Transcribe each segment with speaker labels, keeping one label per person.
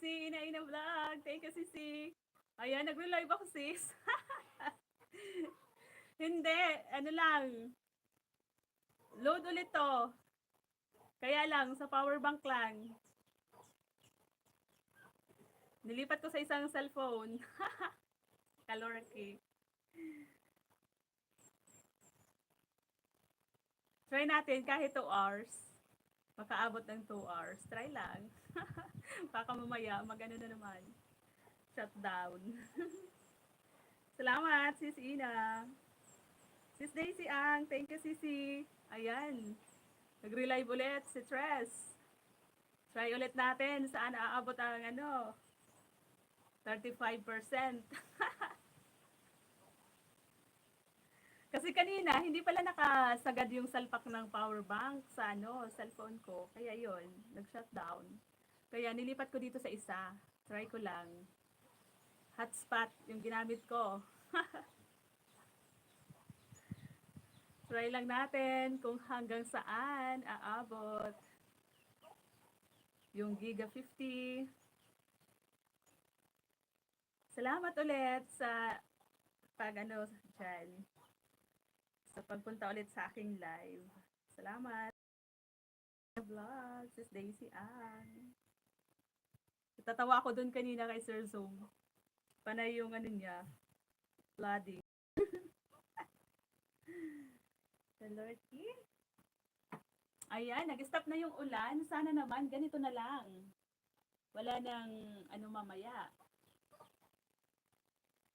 Speaker 1: si Ina Vlog. Thank you, Sisi. Ayan, nagre-live ako, sis. Hindi, ano lang. Load ulit to. Kaya lang, sa power bank lang. Nilipat ko sa isang cellphone. Kalorky. Try natin kahit 2 hours. Makaabot ng 2 hours. Try lang. Baka mamaya, magano na naman. Shutdown. Salamat, Sis Ina. Sis Daisy Ang, thank you, Sisi. Ayan, nag-relive ulit si Tres. Try ulit natin saan aabot ang 35%. Kasi kanina, hindi pala nakasagad yung salpak ng power bank sa cellphone ko. Kaya yon nag-shutdown. Kaya nilipat ko dito sa isa. Try ko lang. Hotspot yung ginamit ko. Try lang natin kung hanggang saan aabot yung Giga 50. Salamat ulit sa dyan. Sa pagpunta ulit sa aking live. Salamat. Vlog, Sis Daisy Ann. Tatawa ako dun kanina kay Sir Zoom. Panay yung niya, flooding. The Lord Ayan, nag-stop na yung ulan. Sana naman, ganito na lang. Wala nang mamaya.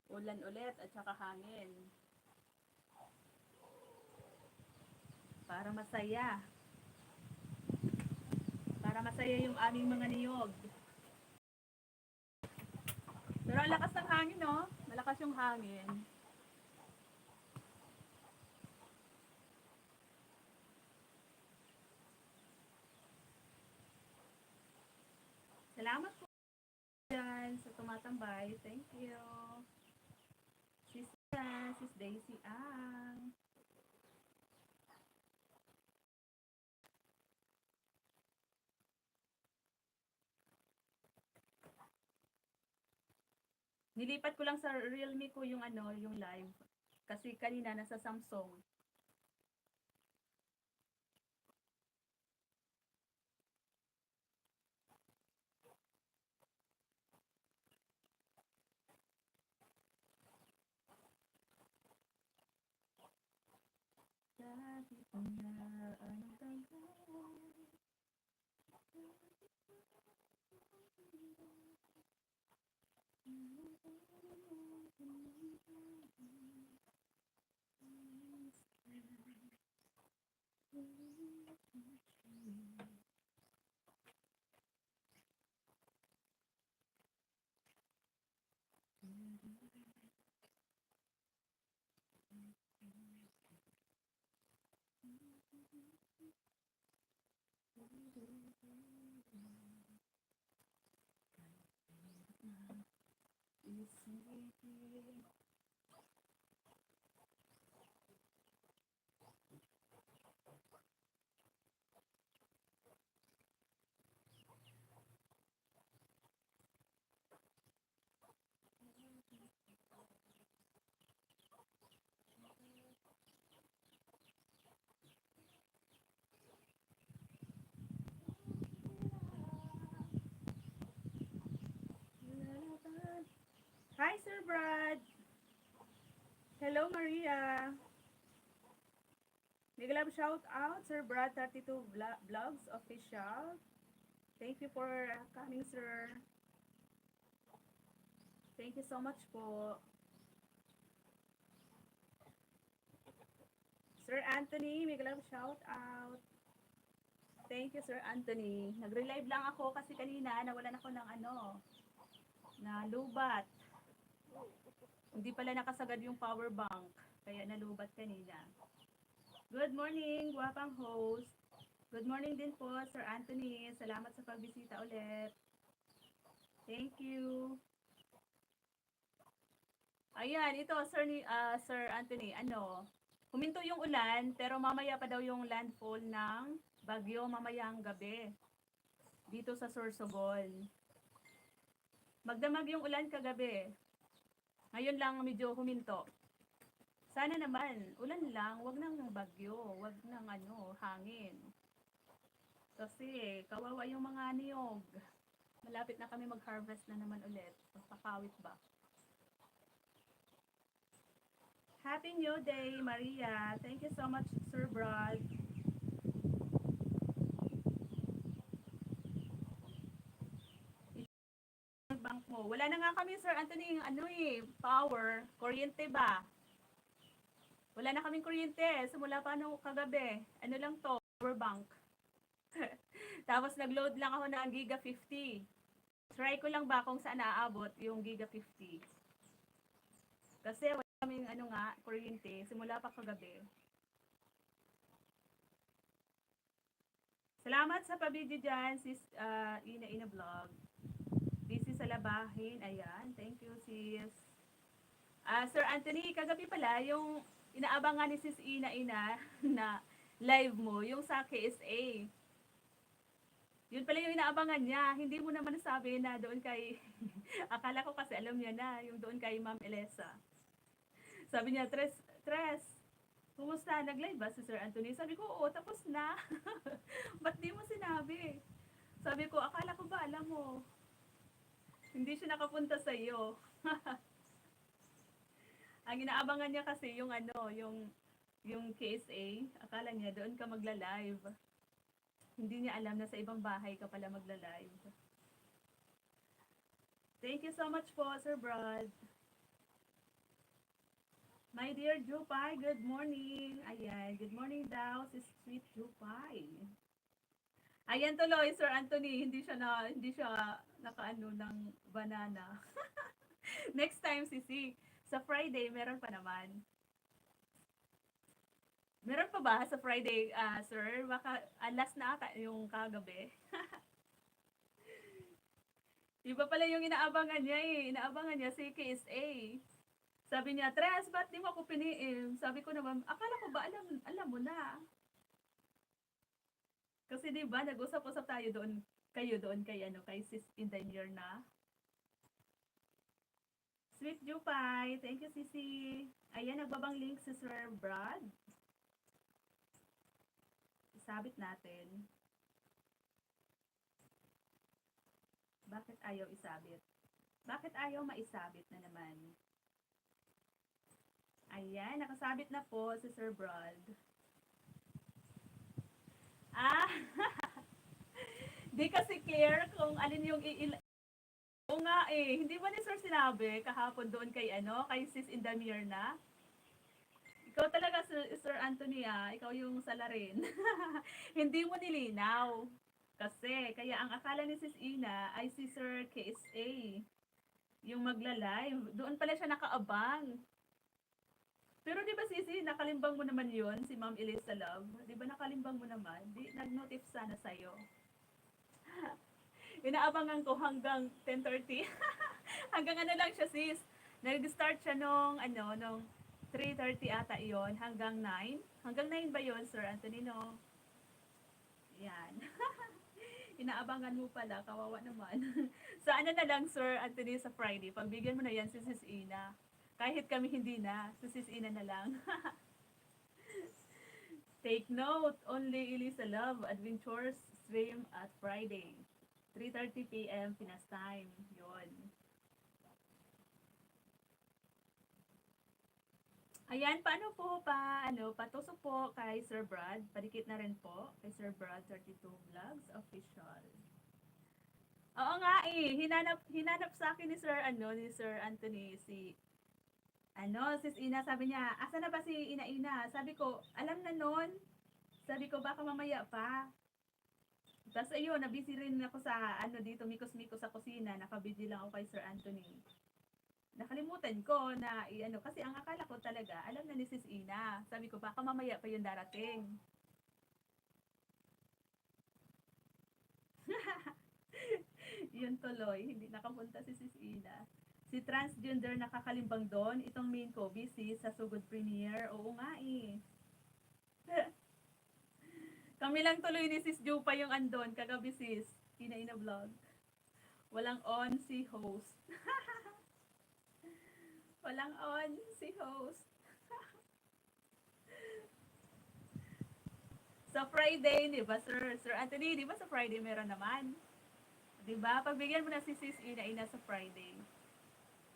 Speaker 1: Ulan ulit at saka hangin. Para masaya. Para masaya yung aming mga niyog. Pero ang lakas ng hangin, no? Malakas yung hangin. Salamat po dyan sa tumatambay. Thank you. Sis Daisy Ang. Nilipat ko lang sa Realme ko yung yung live. Kasi kanina nasa Samsung. Sabi ko na ang Hi, Sir Brad. Hello, Maria. Big love shout out, Sir Brad 32 Vlogs Official. Thank you for coming, sir. Thank you so much po. Sir Anthony, big love shout out. Thank you, Sir Anthony. Nagre-live lang ako kasi kanina nawalan ako ng na lubat. Hindi pala nakasagad yung power bank. Kaya nalubat kanina. Good morning, guwapang host. Good morning din po, Sir Anthony. Salamat sa pagbisita ulit. Thank you. Ayan, ito, Sir Anthony, huminto yung ulan, pero mamaya pa daw yung landfall ng bagyo mamayang gabi. Dito sa Sorsogon. Magdamag yung ulan kagabi. Ngayon lang medyo huminto. Sana naman, ulan lang, wag nang bagyo, wag nang hangin. Kasi kawawa yung mga niyog. Malapit na kami mag-harvest na naman ulit. Magpakawit ba? Happy New Day, Maria. Thank you so much, Sir Brad. Bank mo. Wala na nga kami, Sir Anthony, yung power, kuryente ba? Wala na kaming kuryente. Simula pa kagabi. Ano lang to, power bank. Tapos nag-load lang ako ng Giga 50. Try ko lang ba kung saan naaabot yung Giga 50. Kasi wala kaming kuryente. Simula pa kagabi. Salamat sa pabidyo dyan, sis Ina Vlog. Busy sa labahin. Ayan. Thank you, sis. Sir Anthony, kagabi pala, yung inaabangan ni sis Ina na live mo, yung sa KSA. Yun pala yung inaabangan niya. Hindi mo naman sabi na doon kay... Akala ko kasi alam niya na, yung doon kay Ma'am Elesa. Sabi niya, Tres, kumusta? Nag-live ba si Sir Anthony? Sabi ko, oo, tapos na. Ba't di mo sinabi? Sabi ko, akala ko ba, alam mo, hindi siya nakapunta sa iyo. Ang inaabangan niya kasi yung KSA, akala niya doon ka magla-live. Hindi niya alam na sa ibang bahay ka pala magla-live. Thank you so much po, Sir Brad. My dear Jupay, good morning. Ayan, good morning daw si Sweet Jupay. Ayan tuloy, Sir Anthony, hindi siya nakaano ng banana. Next time, Sisi, sa Friday, meron pa naman. Meron pa ba sa Friday, sir? Baka last na ata yung kagabi. Iba pala yung inaabangan niya eh. Inaabangan niya si KSA. Sabi niya, Tres, ba't di mo ako piniim? Sabi ko naman, akala ko ba alam mo na. Kasi di ba nag-usap-usap tayo doon, kayo doon kay Sis Indanier na. Sweet Jupay, thank you Sisi. Ayan, nagbabang link si Sir Brad. Isabit natin. Bakit ayaw isabit? Bakit ayaw maisabit na naman? Ayan, nakasabit na po si Sir Brad. Di kasi clear kung alin yung Oo nga eh, hindi ba ni Sir sinabi kahapon doon kay Sis Indamir na? Ikaw talaga, Sir Anthony ikaw yung salarin. Hindi mo nilinaw. Kasi, kaya ang akala ni Sis Ina ay si Sir KSA. Yung magla-live. Doon pala siya nakaabang. Pero di ba Sisi, nakalimbang mo naman yon si Ma'am Elisa Love? Di ba nakalimbang mo naman? Di, nag-notif sana sa'yo. Inaabangan ko hanggang 10:30. Hanggang lang siya sis. Nag-start siya nung 3:30 ata iyon hanggang 9. Hanggang 9 ba yon Sir Anthony, no? Yan. Inaabangan mo pala, kawawa naman. Sa na lang Sir Anthony sa Friday, pagbigyan mo na yan si Sis Ina. Kahit kami hindi na, si Sis Ina na lang. Take note, only Elisa Love Adventures stream at Friday. 3:30 p.m. Pinas time. Yon. Ayan, paano po patusok po kay Sir Brad. Padikit na rin po kay Sir Brad 32 Vlogs Official. Oo nga eh, hinanap sa akin ni Sir Anthony Sis Ina, sabi niya, asa na ba si Ina? Sabi ko, alam na nun. Sabi ko, baka mamaya pa. Tapos ayun, nabisi rin ako sa dito, mikos-mikos sa kusina, nakabidyo lang ako kay Sir Anthony. Nakalimutan ko na kasi ang akala ko talaga, alam na ni Sis Ina. Sabi ko, baka mamaya pa yung darating. Yun tuloy, hindi nakapunta si Sis Ina. Si transgender nakakalimbang doon, itong main ko, busy sa Sugod Premiere. Oo nga eh. Kami lang tuloy ni Sis Jupa yung andon, kagabi sis. Ina Vlog. Walang on si host. Walang on si host. Sa Friday, di ba, Sir? Sir Anthony, di ba sa Friday meron naman? Di ba? Pagbigyan mo na si Sis Ina sa Friday.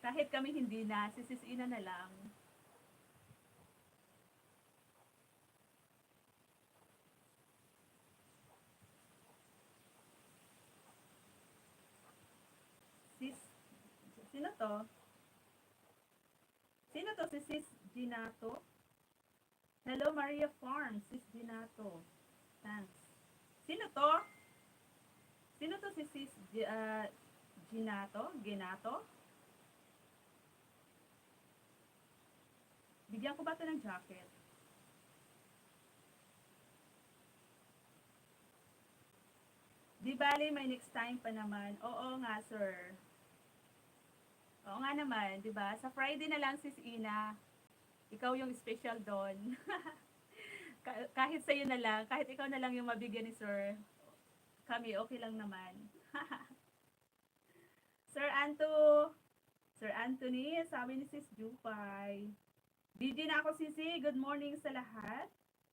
Speaker 1: Kahit kami hindi na, si Sis Ina na lang. Sis, sino to? Sino to si Sis Ginato? Hello, Maria Farm, Sis Ginato. Thanks. Sino to? Sino to si Sis Ginato? Ginato? Bigyan ko ba ito ng jacket? Di bali, may next time pa naman. Oo nga, sir. Oo nga naman, di ba? Sa Friday na lang, Sis Ina. Ikaw yung special doon. Kahit sa'yo na lang, kahit ikaw na lang yung mabigyan ni sir, kami okay lang naman. Sir Anto, Sir Anthony, sabi ni Sis Jupay. Busy na ako, Sisi. Good morning sa lahat.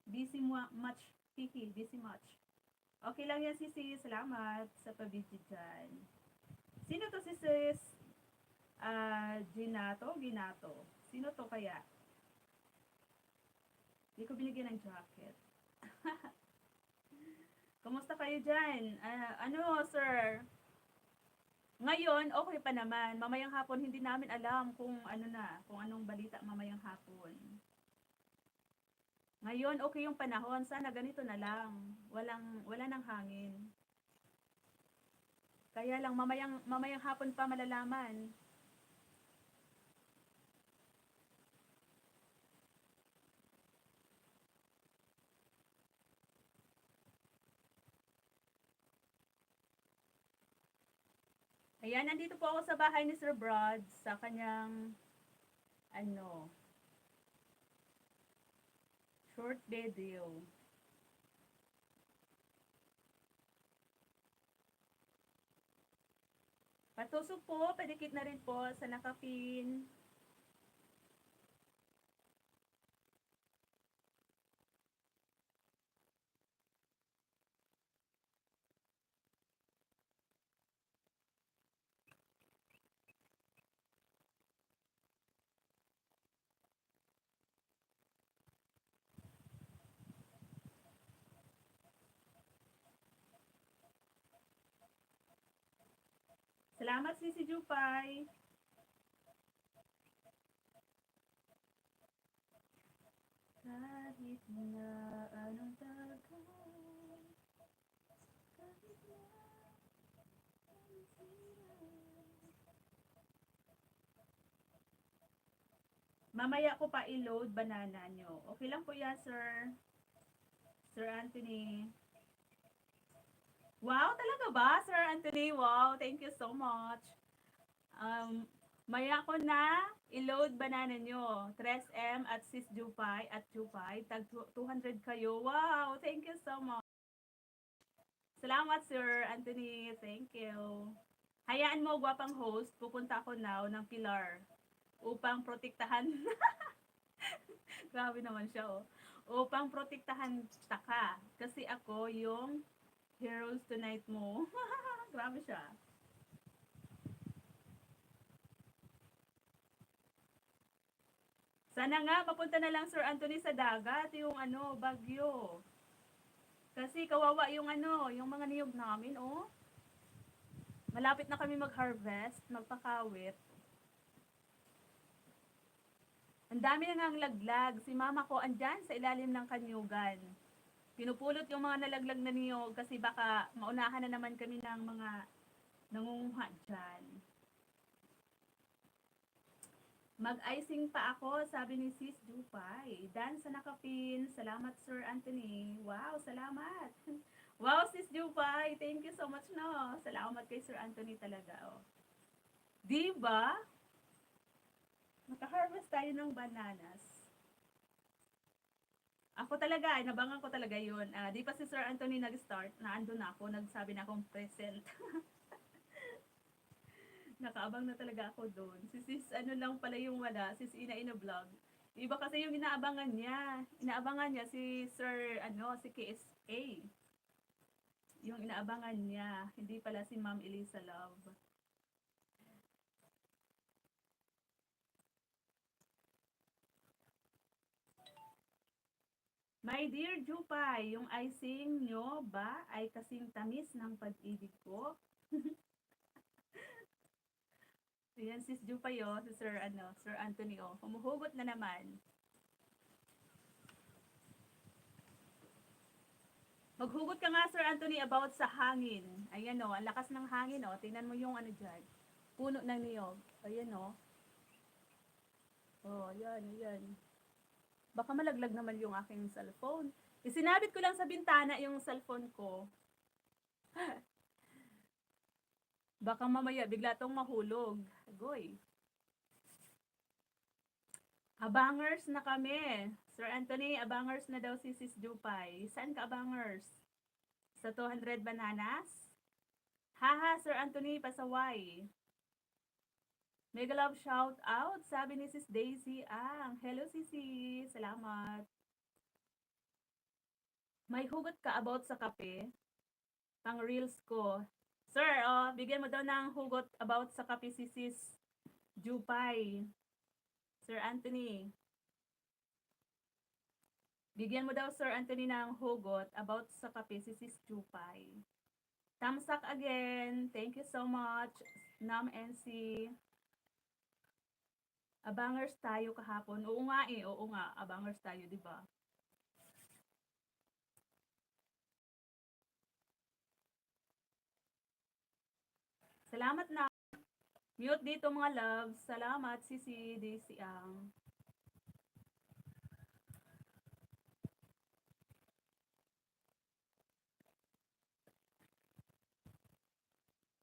Speaker 1: Busy much, Kiki. Busy much. Okay lang yan, Sisi. Salamat sa pabidyo dyan. Sino to si Sis Ginato? Ginato. Sino to kaya? Hindi ko binigyan ng jacket. Kumusta kayo dyan? Ano, sir? Ngayon, okay pa naman. Mamayang hapon, hindi namin alam kung ano na, kung anong balita mamayang hapon. Ngayon, okay yung panahon. Sana ganito na lang. Wala nang hangin. Kaya lang, mamayang hapon pa malalaman. Ayan, nandito po ako sa bahay ni Sir Brad sa kanyang, ano, short video. Patusok po, padikit na rin po sa nakapin. Salamat, Sisi Jupay. Kahit na anong tagal, kahit na anong sira. Mamaya ko pa i-load banana nyo. Okay lang po yan, sir. Sir Anthony. Wow, talaga ba, Sir Anthony? Wow, thank you so much. Maya ko na i-load banana nyo. 3M at Sis Jupay at Jupay. Tag 200 kayo. Wow, thank you so much. Salamat, Sir Anthony. Thank you. Hayaan mo, gwapang host, pupunta ako now ng Pilar upang protektahan. Grabe naman siya, oh. Upang protektahan ka. Kasi ako yung Heroes Tonight mo. Grabe siya. Sana nga, mapunta na lang Sir Anthony sa dagat, yung ano, bagyo. Kasi kawawa yung ano, yung mga niyog namin, oh. Malapit na kami mag-harvest, magpakawit. Ang dami na ngang laglag. Si mama ko andyan sa ilalim ng kanyugan. Pinupulot yung mga nalaglag na niyog kasi baka maunahan na naman kami ng mga nangunguha dyan. Mag-icing pa ako, sabi ni Sis Jupay. Dan sa nakapin. Salamat, Sir Anthony. Wow, salamat. Wow, Sis Jupay. Thank you so much, no. Salamat kay Sir Anthony talaga, oh. Diba? Maka-harvest tayo ng bananas. Ako talaga, inabangan ko talaga yun. Di pa si Sir Anthony nag-start, na ando na ako, nagsabi na akong present. Nakaabang na talaga ako doon. Si sis, ano lang pala yung wala, sis Ina Vlog. Iba kasi yung inaabangan niya. Inaabangan niya si Sir, ano, si KSA. Yung inaabangan niya. Hindi pala si Ma'am Elisa Love. My dear Jupay, yung icing nyo ba ay kasing tamis ng pag-ibig ko? Ayan, sis Jupay, oh, si Sir, ano, Sir Anthony, oh. Humuhugot na naman. Maghugot ka nga, Sir Anthony, about sa hangin. Ayan, oh, ang lakas ng hangin, oh. Tingnan mo yung ano dyan. Puno ng niyog. Ayan, oh. Oh, ayan, ayan. Baka malaglag naman yung aking cellphone. Isinabit ko lang sa bintana yung cellphone ko. Baka mamaya bigla tong mahulog. Agoy. Abangers na kami. Sir Anthony, abangers na daw si Sis Jupay. Saan ka abangers? Sa 200 bananas? Haha, Sir Anthony, pasaway. Mega love shout out, sabi ni Sis Daisy Ang. Hello, Sisi. Salamat. May hugot ka about sa kape? Pang reels ko. Sir, oh, bigyan mo daw ng hugot about sa kape si Sis Jupay. Sir Anthony. Bigyan mo daw Sir Anthony ng hugot about sa kape si Sis Jupay. Tamsak again. Thank you so much. Nam NC. Abangers tayo kahapon. Oo nga eh. Oo nga. Abangers tayo, di ba? Salamat na. Mute dito mga loves. Salamat, Sisi Daisy Ang.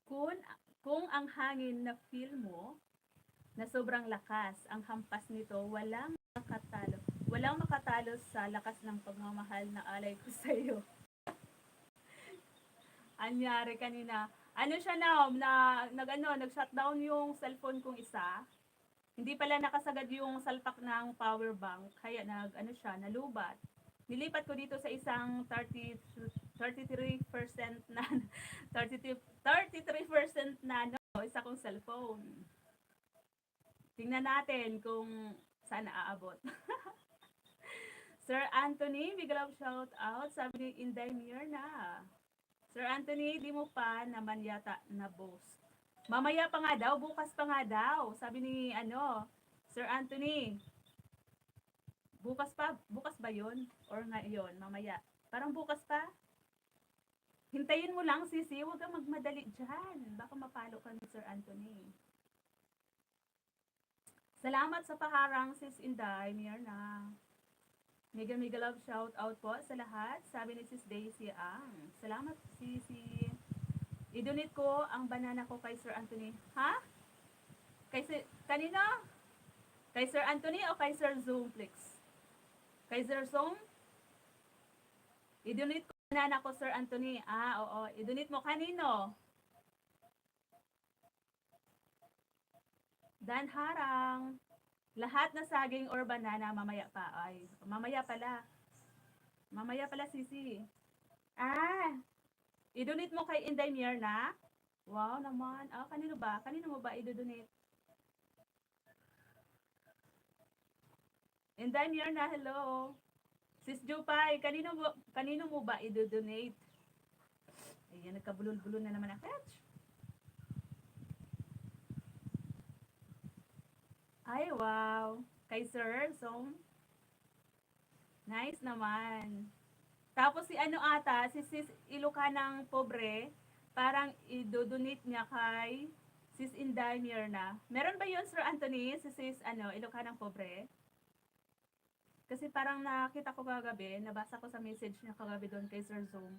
Speaker 1: Kung, kung ang hangin na feel mo na sobrang lakas, ang hampas nito, walang makatalo. Walang makatalo sa lakas ng pagmamahal na alay ko sa iyo. Anyari kanina. Ano siya nag-shutdown yung cellphone kong isa. Hindi pala nakasagad yung salpak ng power bank, kaya nalubat. Nilipat ko dito sa isang 33% na 33% na isa kong cellphone. Tingnan natin kung saan aabot. Sir Anthony, big love shout out. Sabi ni Inday Mirna. Sir Anthony, di mo pa naman yata na boss. Mamaya pa nga daw, bukas pa nga daw. Sabi ni Sir Anthony. Bukas ba 'yon or ngayon, mamaya? Parang bukas pa. Hintayin mo lang, Sisi, huwag kang magmadali diyan. Baka mapalo ka ni Sir Anthony. Salamat sa paharang, Sis Inday, Mirna. Mega mega love shout out po sa lahat. Sabi ni Sis Daisy Ang. Salamat, Sisi. I-donate ko ang banana ko kay Sir Anthony. Ha? Kanino? Kay Sir Anthony o kay Sir Zoomflix? Kay Sir Zoom? I-donate ko banana ko, Sir Anthony. Ah, oo. I-donate mo kanino? Dan Harang. Lahat na saging or banana mamaya pa. Ay, mamaya pala. Mamaya pala, Sisi. Ah, i-donate mo kay Inday Mierna? Wow naman. Ah, kanino ba? Kanino mo ba i-donate? Inday Mierna, hello. Sis Jupay, kanino mo ba i-donate? Ayan, nagkabulol-bulol na naman ang catch. Ay, wow. Kay Sir, so, nice naman. Tapos si si Sis Ilocanang Pobre, parang i-donate niya kay Sis Inday Mirna. Meron ba yun, Sir Anthony, si Sis Ilocanang Pobre? Kasi parang nakita ko kagabi, nabasa ko sa message niya kagabi doon kay Sir Zoom.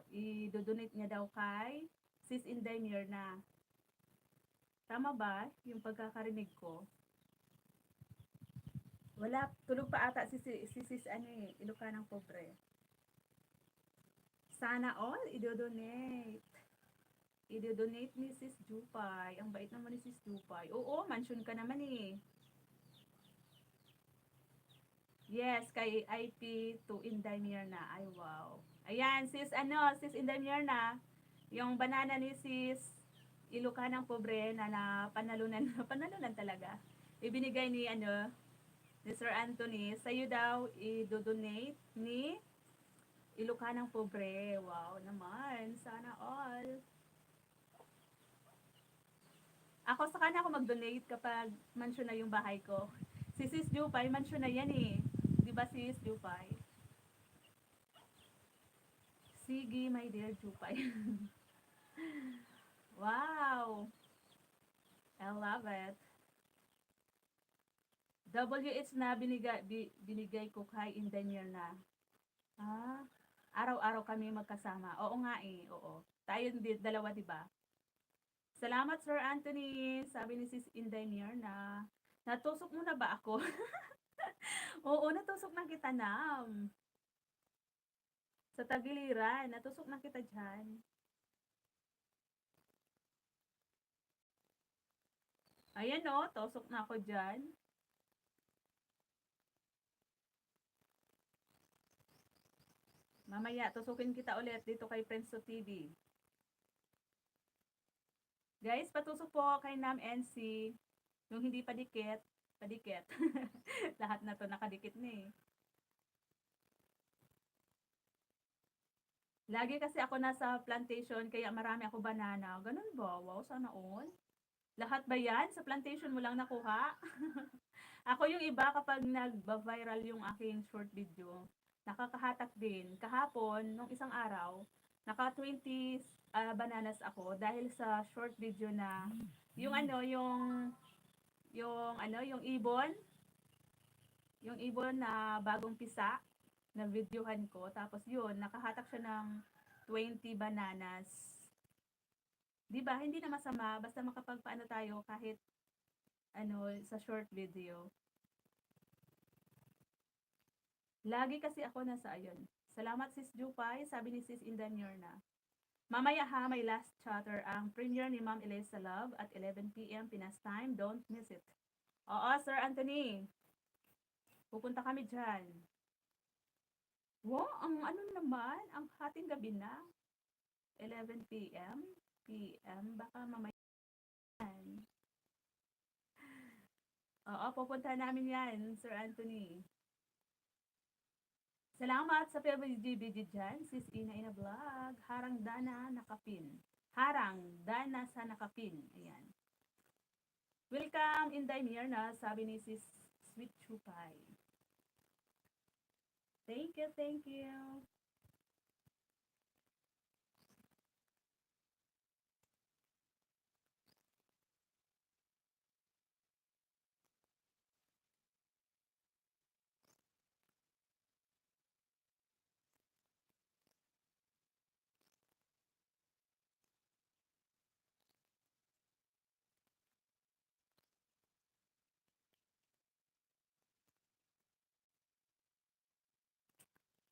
Speaker 1: I-donate niya daw kay Sis Inday Mirna. Tama ba yung pagkakarinig ko? Wala, tulog pa ata si Sis Ilocanang Pobre. Sana all i-donate. i-donate ni Sis Jupay. Ang bait naman ni Sis Jupay. Oo, mansion ka naman eh. Yes, kay IP to Inday Mirna. Ay, wow. Ayan, sis Inday Mirna, yung banana ni sis Ilocanang Pobre na panalunan, panalunan talaga. Ibinigay ni ni Sir Anthony, sa'yo daw i-donate ni Ilocanang Pobre. Wow naman, sana all. Ako sa kanya ako mag-donate kapag mansion na yung bahay ko. Si Sis Jupay, mansion na yan eh. Di ba Sis Jupay? Sige, my dear Jupay. Wow! I love it. WH na binigay ko kay Indanier na. Ah, araw-araw kami magkasama. Oo nga eh, oo. Tayo dalawa, di ba? Salamat Sir Anthony, sabi ni Sis Indanier na natusok mo na ba ako? Oo, natusok na kita nam. Sa tagiliran, natusok na kita dyan. Ayan o, tusok na ako dyan. Mamaya, tusukin kita ulit dito kay Prenso TV. Guys, patusok po kay Nam NC. Yung hindi padikit, padikit. Lahat na to nakadikit na eh. Lagi kasi ako nasa plantation, kaya marami ako banana. Ganun ba? Wow, sana all. Lahat ba yan? Sa plantation mo lang nakuha? Ako yung iba kapag nag-viral yung aking short video, nakakahatak din. Kahapon, nung isang araw, naka 20 bananas ako dahil sa short video na yung yung ibon na bagong pisa na videohan ko. Tapos yun, nakahatak siya ng 20 bananas. 'Di ba? Hindi na masama basta makapagpaano tayo kahit sa short video. Lagi kasi ako nasa ayun. Salamat Sis Jupay, sabi ni Sis Indanyor na. Mamaya ha, may last chatter ang premiere ni Ma'am Elisa Love at 11 p.m. Pinas time. Don't miss it. Oo, Sir Anthony. Pupunta kami dyan. Wow, ang ano naman, ang hating gabi na. 11 p.m. Baka mamaya. Oo, pupunta namin yan, Sir Anthony. Salamat sa PBGBG dyan, Sis Ina Ina Vlog. Harang Dana Nakapin. Harang Dana sa Nakapin. Ayan. Welcome, Inday Mirna, sabi ni Sis Sweet Chupay. Thank you, thank you.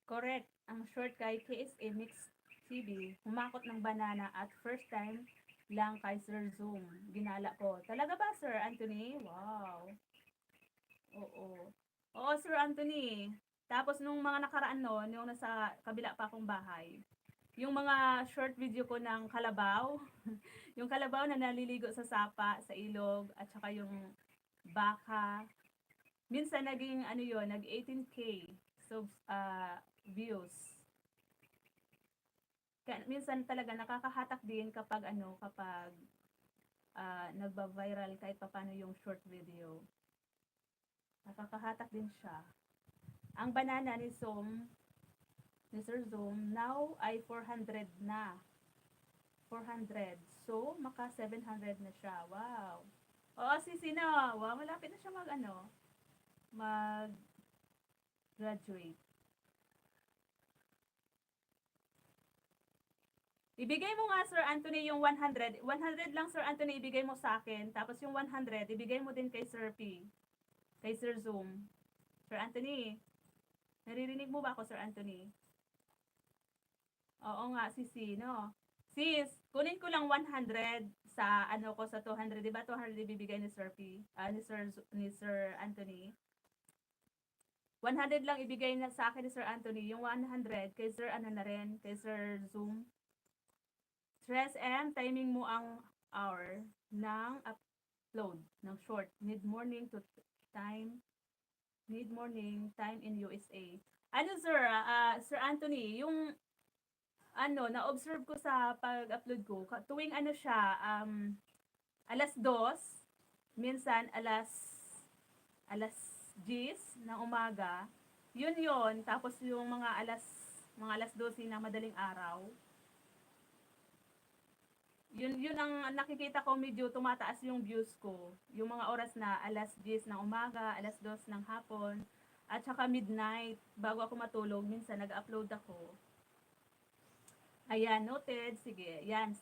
Speaker 1: Correct. Ang short kay KSA Mix TV, humakot ng banana at first time lang kay Sir Zoom. Ginala ko. Talaga ba, Sir Anthony? Wow. Oo. Oo, Sir Anthony. Tapos nung mga nakaraan noon, yung nasa kabila pa akong bahay, yung mga short video ko ng kalabaw, yung kalabaw na naliligo sa sapa, sa ilog, at saka yung baka, minsan naging nag 18K views. Kaya minsan talaga nakakahatak din kapag nagba-viral kahit papaano yung short video. Nakakahatak din siya. Ang banana ni Sir Zoom, now ay 400 na. 400. So, maka 700 na siya. Wow. Oo, sino? Wow, malapit na siya mag graduate. Ibigay mo nga Sir Anthony yung 100. 100 lang Sir Anthony ibigay mo sa akin. Tapos yung 100 ibigay mo din kay Sir P. Kay Sir Zoom. Sir Anthony, naririnig mo ba ako Sir Anthony? Oo nga, si sino? Sis, kunin ko lang 100 sa ano ko sa 200, 'di ba? 200 ibibigay ni Sir P, ni Sir Anthony. 100 lang ibigay na sa akin ni Sir Anthony, yung 100 kay Sir ano na rin, kay Sir Zoom. Stress and timing mo ang hour ng upload ng short. Time, mid-morning, time in USA. Ano sir, Sir Anthony, yung ano, na-observe ko sa pag-upload ko, tuwing ano siya, alas 2, minsan alas 10 ng umaga, yun, tapos yung mga alas 12 na madaling araw, yun ang nakikita ko medyo tumataas yung views ko. Yung mga oras na alas 10 ng umaga, alas 2 ng hapon, at saka midnight, bago ako matulog, minsan nag-upload ako. Ayan, noted. Sige, yan.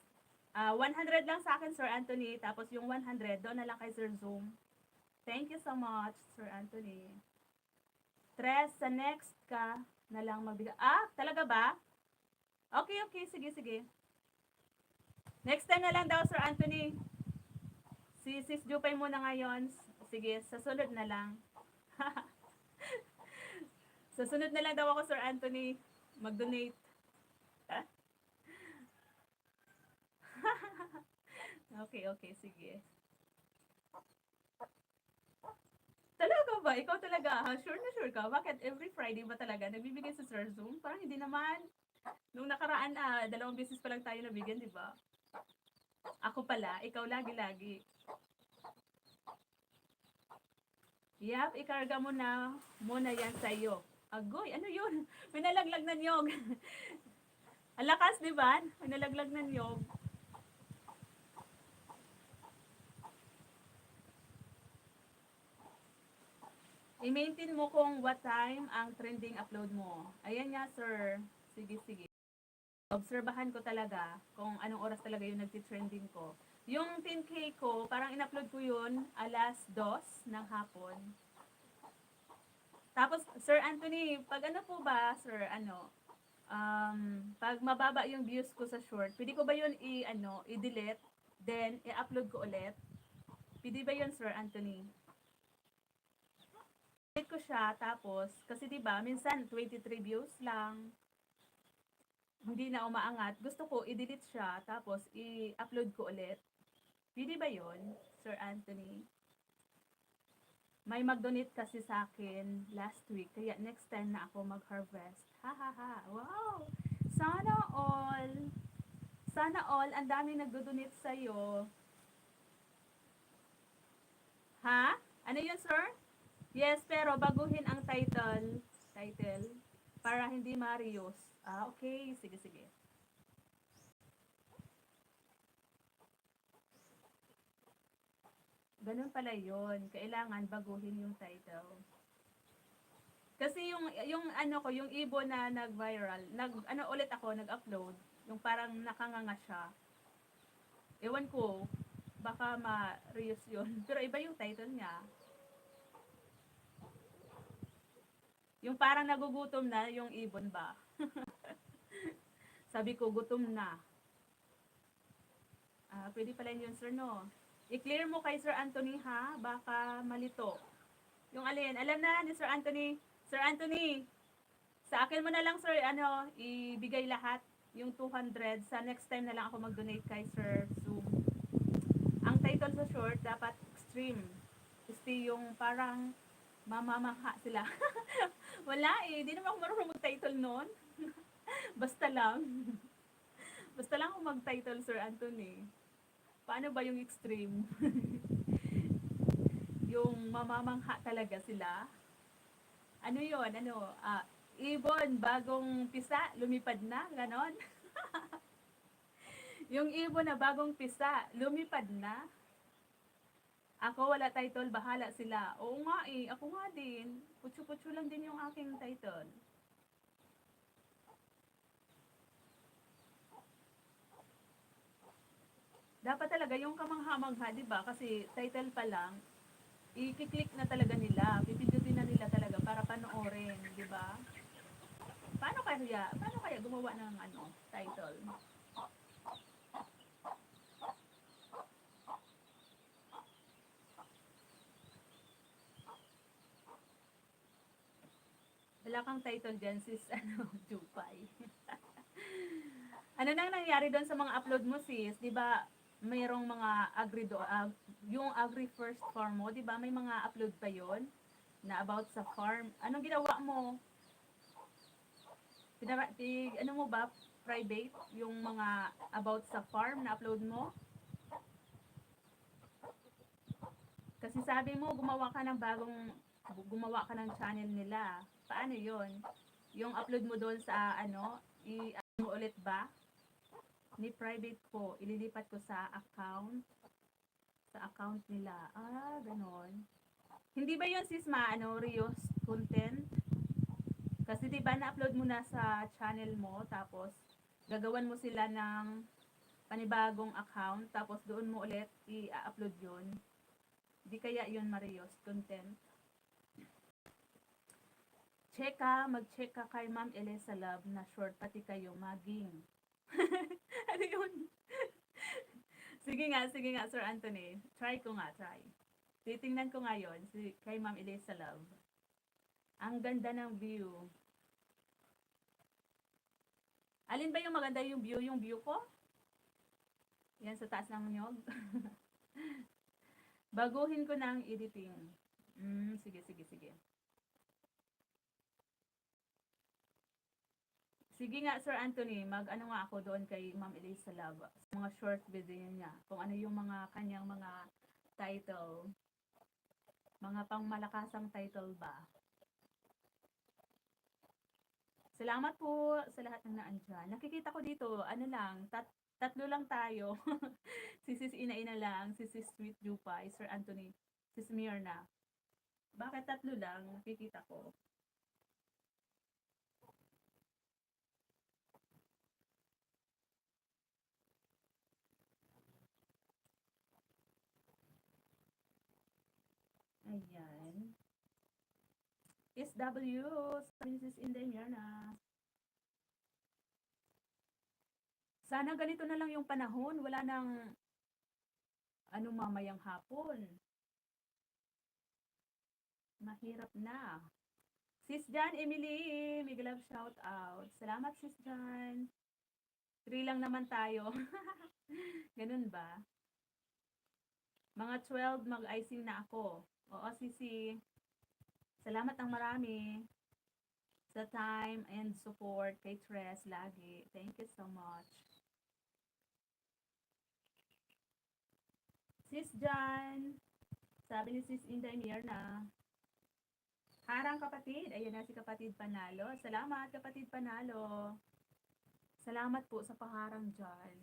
Speaker 1: 100 lang sa akin, Sir Anthony. Tapos yung 100, doon na lang kay Sir Zoom. Thank you so much, Sir Anthony. Tres, sa next ka na lang magbigay. Talaga ba? Okay, okay. Sige, sige. Next time na lang daw, Sir Anthony. Si Sis Jupay muna ngayon. Sige, sa sunod na lang. Sa sunod na lang daw ako, Sir Anthony. Mag-donate. Okay, okay. Sige. Talaga ba? Ikaw talaga, ha? Sure na sure ka? Bakit every Friday ba talaga nagbibigay sa Sir Zoom? Parang hindi naman. Nung nakaraan, 2 beses pa lang tayo nabigyan, di ba? Ako pala, ikaw lagi-lagi. Yap, ikarga mo na muna yan sa'yo. Agoy, ano yun? May nalaglag na niyog. Alakas, di ba? May nalaglag na niyog. I-maintain mo kung what time ang trending upload mo. Ayan nga, sir. Sige, sige. Obserbahan ko talaga kung anong oras talaga yung nagtitrending ko. Yung 10K ko, parang in-upload ko yun alas 2 ng hapon. Tapos, Sir Anthony, pag ano po ba, sir, pag mababa yung views ko sa short, pwede ko ba yun i-delete, then i-upload ko ulit? Pwede ba yun, Sir Anthony? Delete ko siya, tapos, kasi 'di ba minsan 23 views lang, hindi na umaangat. Gusto ko i-delete siya, tapos i-upload ko ulit. Pwede ba yun, Sir Anthony? May mag-donate kasi sa akin last week, kaya next time na ako mag-harvest. Ha ha ha. Wow! Sana all. Sana all, ang daming nagdo-donate sa'yo. Ha? Ano yun, sir? Yes, pero baguhin ang title. Title. Para hindi Marius. Okay. Sige, sige. Ganun pala yun. Kailangan baguhin yung title. Kasi yung ano ko, yung ibon na nag-viral, ano ulit ako, nag-upload, yung parang nakanganga siya. Ewan ko, baka ma-reuse yun. Pero iba yung title niya. Yung parang nagugutom na yung ibon ba? Sabi ko, gutom na. Pwede pala yun, sir, no? I-clear mo kay Sir Anthony, ha? Baka malito. Yung alin, alam na ni Sir Anthony. Sir Anthony, sa akin mo na lang, sir, ibigay lahat yung 200. Sa next time na lang ako mag-donate kay Sir Zoom. Ang title sa short, dapat extreme. Kasi yung parang mamamangha sila. Wala eh, di naman ako marunong mag-title noon. Basta lang. Basta lang ako mag-title, Sir Anthony. Paano ba yung extreme? Yung mamamangha talaga sila. Ano yon? Ibon, bagong pisa, lumipad na, ganon. Yung ibon na bagong pisa, lumipad na. Ako wala title, bahala sila. Oo nga eh, ako nga din. Putyo-putyo lang din yung aking title. Dapat talaga yung kamangha-mangha, di ba? Kasi title pa lang, i-click na talaga nila, pipindutin na nila talaga para panoorin, di ba? Paano kaya gumawa ng title? Wala kang title dyan, sis, Jupay. Ano nang nangyari doon sa mga upload mo, sis? Di ba, mayroong mga yung agri first farm mo, di ba, may mga upload pa yon na about sa farm. Anong ginawa mo? Ano mo ba, private, yung mga about sa farm na upload mo? Kasi sabi mo, gumawa ka ng channel nila. Paano yon? Yung upload mo doon sa ano, ano mo ulit ba? Ni private ko, ililipat ko sa account nila. Ah, ganon. Hindi ba yun sis Rios content? Kasi 'di ba na-upload mo na sa channel mo tapos gagawan mo sila ng panibagong account tapos doon mo ulit i-upload 'yun. Di kaya 'yun Marios content? Mag-check ka kay Ma'am Elisa Love na short pati kayo maging. Ano 'yun? Sige nga Sir Anthony. Try. Titingnan ko ngayon kay Ma'am Elisa Love. Ang ganda ng view. Alin ba yung maganda yung view? Yung view ko? Yan sa taas ng nyog. Baguhin ko na ang editing. Sige. Sige nga, Sir Anthony, mag-ano nga ako doon kay Ma'am Elisa Love sa mga short video niya. Kung ano yung mga kanyang mga title. Mga pangmalakasang title ba. Salamat po sa lahat ng naandyan. Nakikita ko dito, ano lang, tatlo lang tayo. Si Sis Ina-Ina lang, si Sis Sweet Jupay, Sir Anthony, Sis Mirna. Bakit tatlo lang? Nakikita ko. Ayan. SW, Princess Inday Mirna. Sana ganito na lang yung panahon. Wala nang mamayang hapon. Mahirap na. Sis Jan Emily, big love shout out. Salamat Sis Jan. 3 lang naman tayo. Ganun ba? Mga 12 mag-icing na ako. Oo, Sisi. Salamat ang marami sa time and support kay Tres lagi. Thank you so much. Sis Jan, sabi ni Sis Inday Mirna, harang kapatid. Ayun na si kapatid Panalo. Salamat kapatid Panalo. Salamat po sa paharang dyan.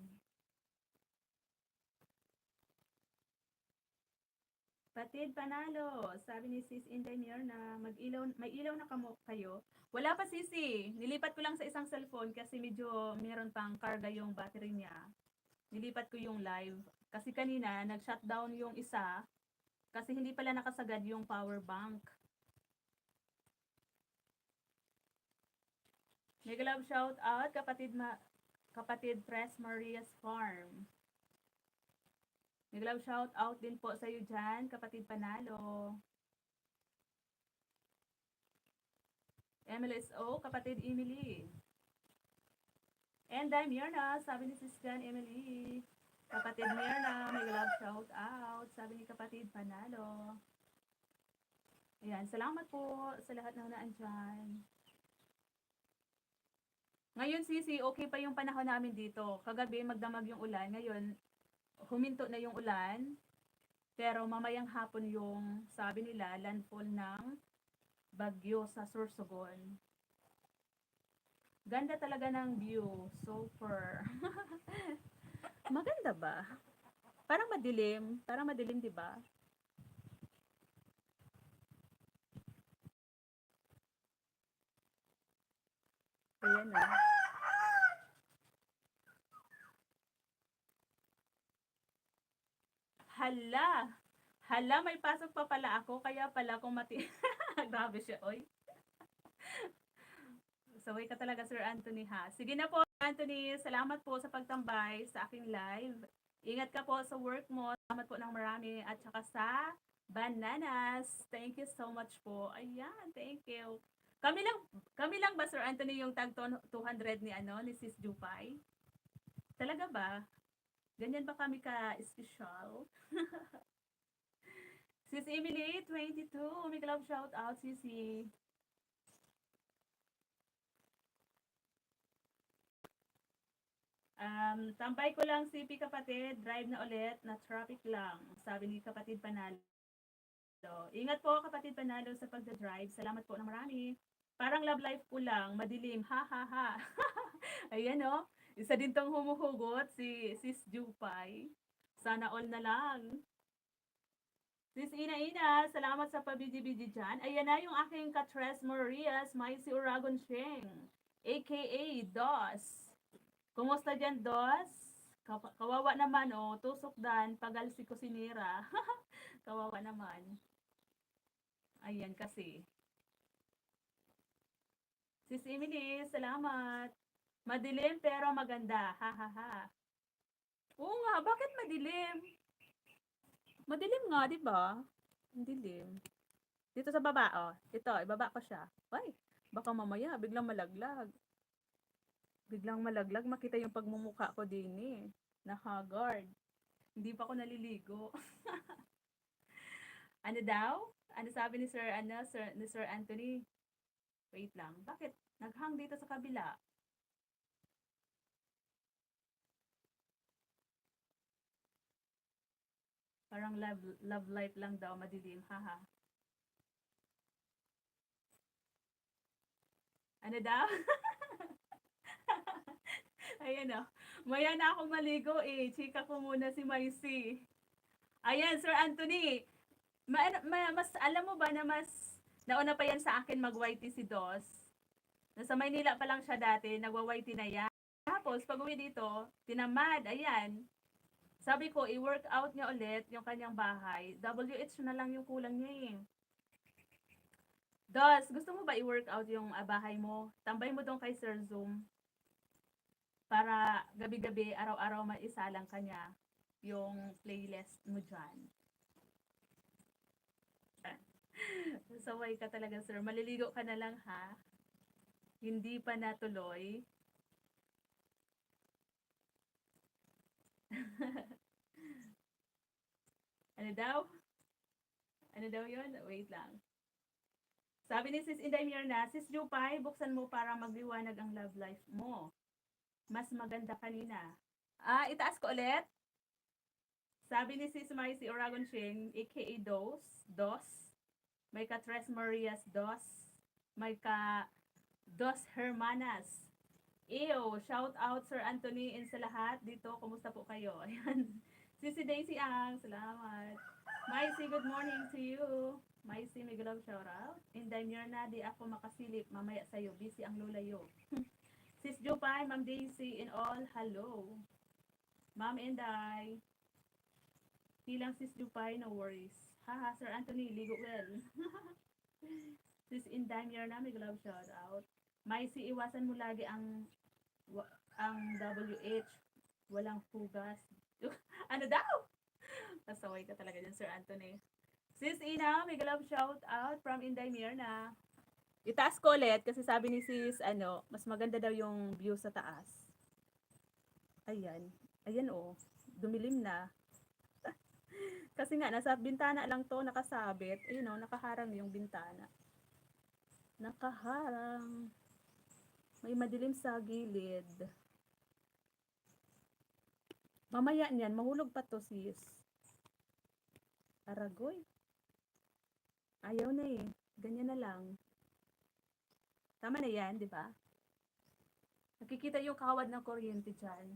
Speaker 1: Kapatid Panalo, sabi ni Sis Inday Mirna, may ilaw na kayo. Wala pa sisi. Nilipat ko lang sa isang cellphone kasi medyo meron pang karga yung battery niya. Nilipat ko yung live. Kasi kanina, nag-shutdown yung isa kasi hindi pala nakasagad yung power bank. Mega love shout out kapatid Tres Maria's Farm. Mega love shout out din po sa iyo diyan, kapatid Panalo. MLSO, kapatid Emily. And I'm Mirna, sabi ni Sis Jan Emily. Kapatid Mirna, mega love shout out, sabi ni kapatid Panalo. Ayan, salamat po sa lahat ng naandyan. Ngayon, Sisi, okay pa yung panahon namin dito. Kagabi, magdamag yung ulan. Ngayon, huminto na yung ulan. Pero mamayang hapon yung, sabi nila, landfall ng bagyo sa Sorsogon. Ganda talaga ng view. Super. Maganda ba? Parang madilim, 'di ba? Ayan na. Hala, may pasok pa pala ako, kaya pala kung grabe siya, oy. Saway ka talaga, Sir Anthony, ha? Sige na po, Anthony. Salamat po sa pagtambay sa aking live. Ingat ka po sa work mo. Salamat po ng marami. At saka sa bananas. Thank you so much po. Ayan, thank you. Kami lang kami lang ba Sir Anthony yung tag 200 ni ano ni Sis Jupay? Talaga ba? Ganyan ba kami ka-special? Sis Emily, 22. May love shout out, Sisi. Tambay ko lang CP kapatid, drive na ulit, na traffic lang. Sabi ni kapatid Panalo. Ingat po kapatid Panalo sa pagda-drive. Salamat po na marami. Parang love life ko lang, madilim. Ha ha ha. Ayan oh. Isa din tong humuhugot si Sis Jupay. Sana all na lang. Sis Ina Ina, salamat sa pabidi-bidi dyan. Ayan na yung aking katres Marias, may si Uragon Sheng, aka DOS. Kumusta dyan, DOS? Kawawa naman, oh. Tusok dan, pagal si kusinira. Kawawa naman. Ayan kasi. Sis Emily, salamat. Madilim pero maganda. Ha ha ha. Oo nga, bakit madilim? Madilim nga, di ba? Dilim. Dito sa baba, oh. Ito, ibaba ko siya. Ay, baka mamaya biglang malaglag. Biglang malaglag, makita yung pagmumukha ko din eh. Na-haggard. Hindi pa ako naliligo. Ano daw? Ano sabi ni Sir, ni Sir Anthony? Wait lang. Bakit? Naghang dito sa kabila. Parang love life lang daw, madilim. Haha. Ano daw? Ayan o. Maya na akong maligo eh. Chika ko muna si Maisy. Ayan, Sir Anthony. Mas, alam mo ba na mas nauna pa yan sa akin mag-YT si Dos? Nasa Maynila pa lang siya dati, nagwa-YT na yan. Tapos, pag uwi dito, tinamad, ayan. Sabi ko, i-work out niya ulit yung kanyang bahay. WH na lang yung kulang niya eh. Dos, gusto mo ba i-work out yung bahay mo? Tambay mo doon kay Sir Zoom para gabi-gabi, araw-araw maisalang kanya yung playlist mo dyan. Saway ka talaga, sir. Maliligo ka na lang, ha? Hindi pa natuloy. Ano daw? Ano daw yun? Wait lang. Sabi ni Sis Inday Mirna, Sis Jupay, buksan mo para magliwanag ang love life mo. Mas maganda kanina. Itaas ko ulit. Sabi ni Sis Marcy Oragon Shing, aka Dos. May ka Tres Marias Dos. May ka Dos Hermanas. Ew, shout out Sir Anthony and sa lahat dito. Kumusta po kayo? Ayan. Sisi Daisy Ang, salamat. Maisy, good morning to you. Maisy, may galaw shout out. Inday Mirna, di ako makasilip. Mamaya sa'yo, busy ang lulayo. Sis Jupay, Ma'am Daisy, and all, hello. Ma'am Inday. Hilang Sis Jupay, no worries. Haha, Sir Anthony, ligo well. Sis Inday Mirna, may galaw shout out. Maisy, iwasan mo lagi ang WH, walang hugas. Ano daw? Nasaway ka talaga dyan, Sir Anthony. Sis Ina, may love shout out from Inday Mirna. Itaas ko ulit kasi sabi ni Sis, mas maganda daw yung view sa taas. Ayan. Ayan oh. Dumilim na. Kasi nga, nasa bintana lang to nakasabit. Ayun oh, nakaharang yung bintana. Nakaharang. May madilim sa gilid. Mamaya niyan, mahulog pa to sis. Aragoy. Ayaw na eh. Ganyan na lang. Tama na yan, di ba? Nakikita yung kawad ng kuryente dyan.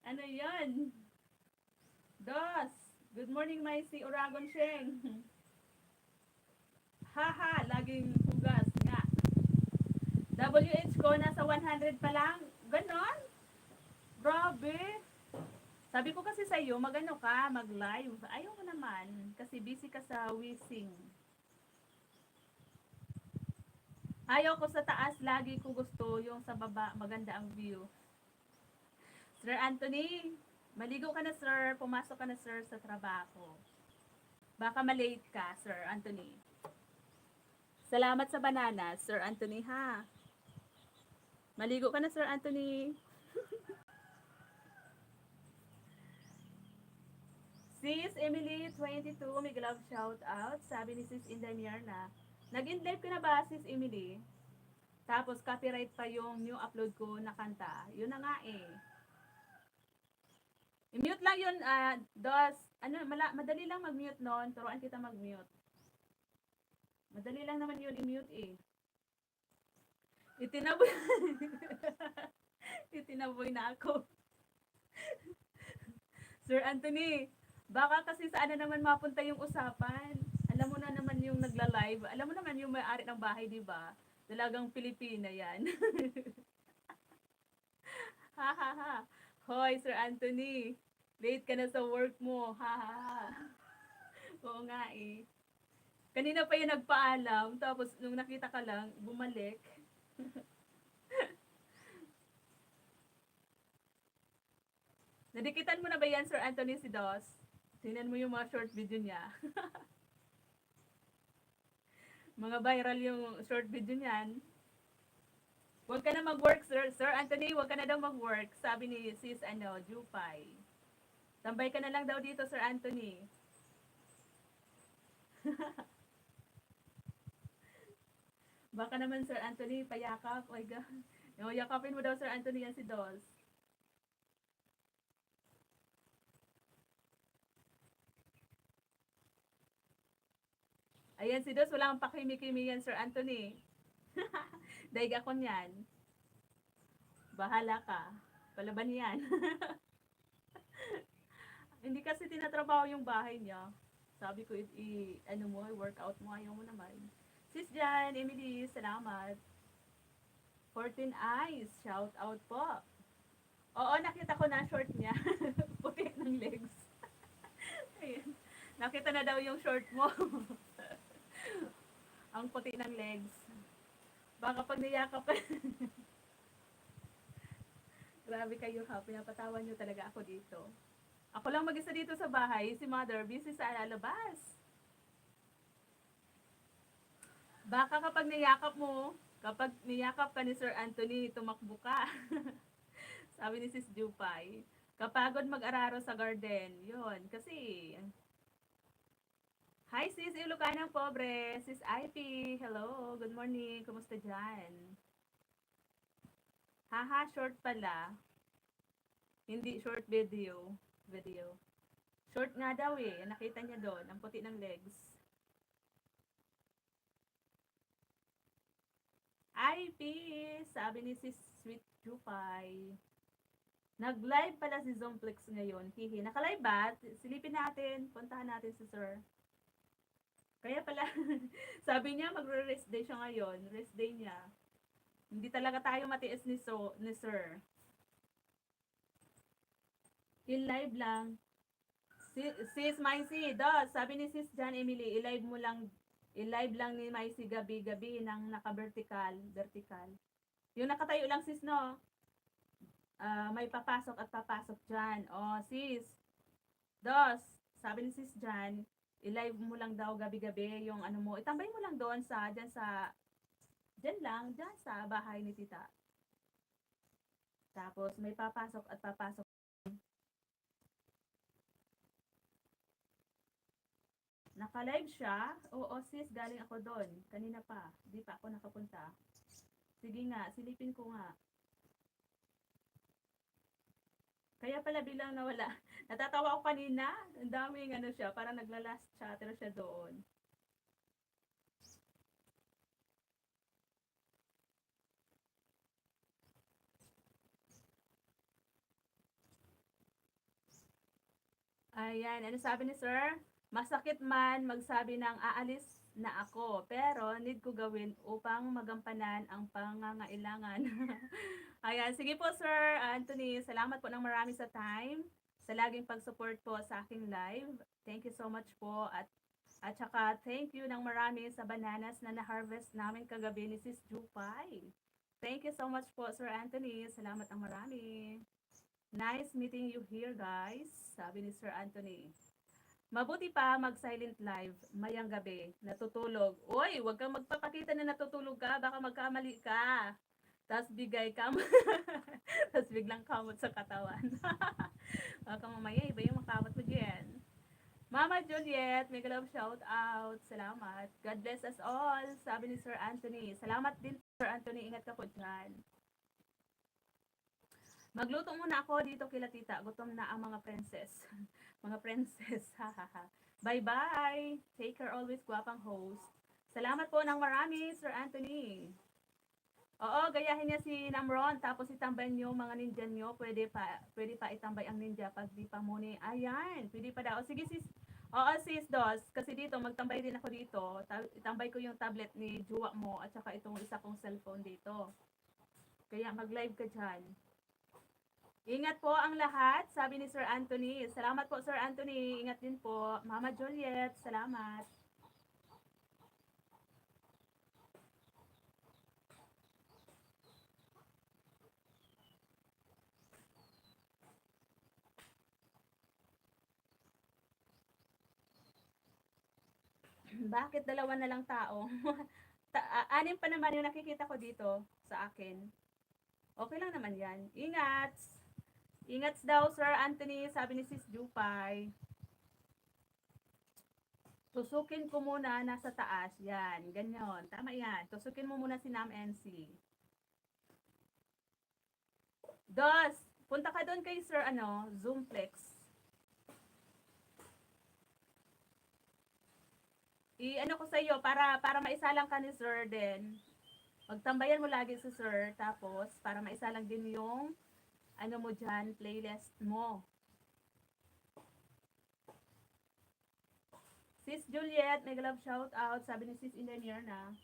Speaker 1: Ano yan? Dos! Good morning, my si Uragon Sheng. Haha, laging hugas nga. WH ko, nasa 100 pa lang. Ganon? Grabe. Sabi ko kasi sa iyo, magano ka, mag-live. Ayaw mo naman, kasi busy ka sa wishing. Ayaw ko sa taas, lagi ko gusto yung sa baba, maganda ang view. Sir Anthony, maligo ka na sir, pumasok ka na sir sa trabaho. Baka malate ka, Sir Anthony. Salamat sa banana, Sir Anthony, ha? Maligo ka na, Sir Anthony. Sis Emily 22, may love shout out. Sabi ni Sis Inday Mierna, nag-in-live ka na ba, Sis Emily? Tapos copyright pa yung new upload ko na kanta. Yun na nga eh. I-mute lang yun, dos. Ano, madali lang mag-mute nun. Turuan kita mag-mute. Madali lang naman yun i-mute eh. Itinaboy. Itinaboy na ako. Sir Anthony, baka kasi saan na naman mapunta yung usapan. Alam mo na naman yung nagla-live. Alam mo naman yung may-ari ng bahay, di ba? Dalagang Pilipina yan. Ha ha ha. Hoy, Sir Anthony. Late ka na sa work mo. Ha ha ha. Oo nga eh. Kanina pa yung nagpaalam, tapos nung nakita ka lang, bumalik. Nadikitan mo na ba yan, Sir Anthony, si Dos? Tingnan mo yung mga short video niya. Mga viral yung short video niyan. Huwag ka na mag-work, Sir. Sir Anthony, huwag ka na daw mag-work. Sabi ni Sis, Jupay. Tambay ka na lang daw dito, Sir Anthony. Baka naman, Sir Anthony, payakap. Oh my God. No, yakapin mo daw, Sir Anthony, yan si Dos. Ayan si Dos, wala kang pakimi-kimi yan, Sir Anthony. Daig ako niyan. Bahala ka. Palaban yan. Hindi kasi tinatrabaho yung bahay niya. Sabi ko, ano mo, workout mo, ayaw mo naman. Sis Jan, Emily, salamat. 14 eyes, shout out po. Oo, nakita ko na short niya. Puti ng legs. Ayan. Nakita na daw yung short mo. Ang puti ng legs. Baka pag niyakap pa. Grabe kayo ha, pinapatawan nyo talaga ako dito. Ako lang mag-isa dito sa bahay, si Mother busy sa lalabas. Baka kapag niyakap ka ni Sir Anthony, tumakbo ka. Sabi ni Sis Jupay, kapagod mag-araro sa garden. Yun, kasi hi sis, Ilocanang pobre. Sis IP, hello, good morning. Kumusta dyan? Haha, short pala. Hindi short video. Short nga daw eh. Nakita niya doon, ang puti ng legs. IP, sabi ni Sis Sweet Jupay. Nag-live pala si Zomplex ngayon. Hihi. Naka-live ba? Silipin natin. Puntahan natin si Sir. Kaya pala, sabi niya magre-rest day siya ngayon. Rest day niya. Hindi talaga tayo matiis ni Sir. I-live lang. Sis Maisie, sabi ni Sis Jan Emily, i-live lang ni Maisie gabi-gabi ng naka-vertical. Yung nakatayo lang sis, no? May papasok at papasok dyan. Oh, sis. Sabi ni Sis Jan, i-live mo lang daw gabi-gabi yung ano mo. Itambay mo lang doon dyan sa bahay ni tita. Tapos may papasok at papasok. Naka-live siya? Oo sis, galing ako doon. Kanina pa. Di pa ako nakapunta. Sige nga, silipin ko nga. Kaya pala bilang nawala. Natatawa ako kanina. Ang daming siya. Parang nagla-last chatter siya doon. Ayan. Ano sabi ni Sir? Masakit man magsabi ng aalis na ako. Pero need ko gawin upang magampanan ang pangangailangan. Ayan. Sige po Sir Anthony. Salamat po ng marami sa time. Sa laging pag-support po sa aking live. Thank you so much po. At saka thank you ng marami sa bananas na na-harvest namin kagabi ni Sis Jupay. Thank you so much po Sir Anthony. Salamat ng marami. Nice meeting you here guys. Sabi ni Sir Anthony. Mabuti pa mag-silent live, mayang gabi, natutulog. Uy, wag kang magpapakita na natutulog ka, baka magkamali ka. Tas bigay kam tas biglang kamot sa katawan. Baka mamaya iba yung makamot mo diyan. Mama Juliet, mega love shout out. Salamat. God bless us all, sabi ni Sir Anthony. Salamat din Sir Anthony, ingat ka po diyan. Magluto muna ako dito kila tita. Gutom na ang mga princess. Mga princess. Hahaha. Bye-bye. Take care always, guwapang host. Salamat po ng marami, Sir Anthony. Oo, gayahin niya si Namron, tapos itambay niyo mga ninja niyo. Pwede pa itambay ang ninja pag di pa muna. Ayan, pwede pa daw. Sige sis, oo sis Dos, kasi dito, magtambay din ako dito. Itambay ko yung tablet ni Juwa mo at saka itong isa kong cellphone dito. Kaya mag-live ka dyan. Ingat po ang lahat, sabi ni Sir Anthony. Salamat po Sir Anthony, ingat din po. Mama Juliet, salamat. Bakit dalawa na lang tao? Anim pa naman yung nakikita ko dito sa akin. Okay lang naman yan. Ingat! Ingat daw Sir Anthony, sabi ni Sis Jupay. Tusukin ko muna nasa taas. Yan, ganyan. Tama yan. Tusukin mo muna si Nam NC. Dos, punta ka doon kay Sir Zoomplex. I-ano ko sa iyo para maisalang ka ni Sir din. Magtambayan mo lagi si Sir, tapos para maisalang din yung ano mo diyan, playlist mo. Sis Juliet, mega love shout out, sabi ni Sis Engineer na.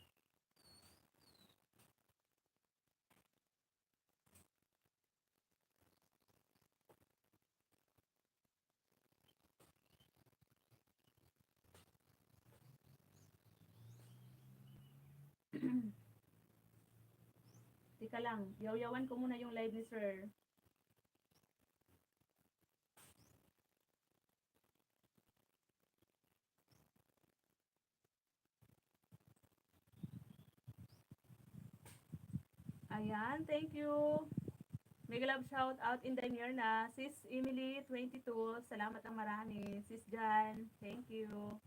Speaker 1: Tika lang, yaw-yawan ko muna yung live ni Sir. Ayan, thank you. Mega love shout out in the near na. Sis Emily 22, salamat ang marami. Sis Jan, thank you.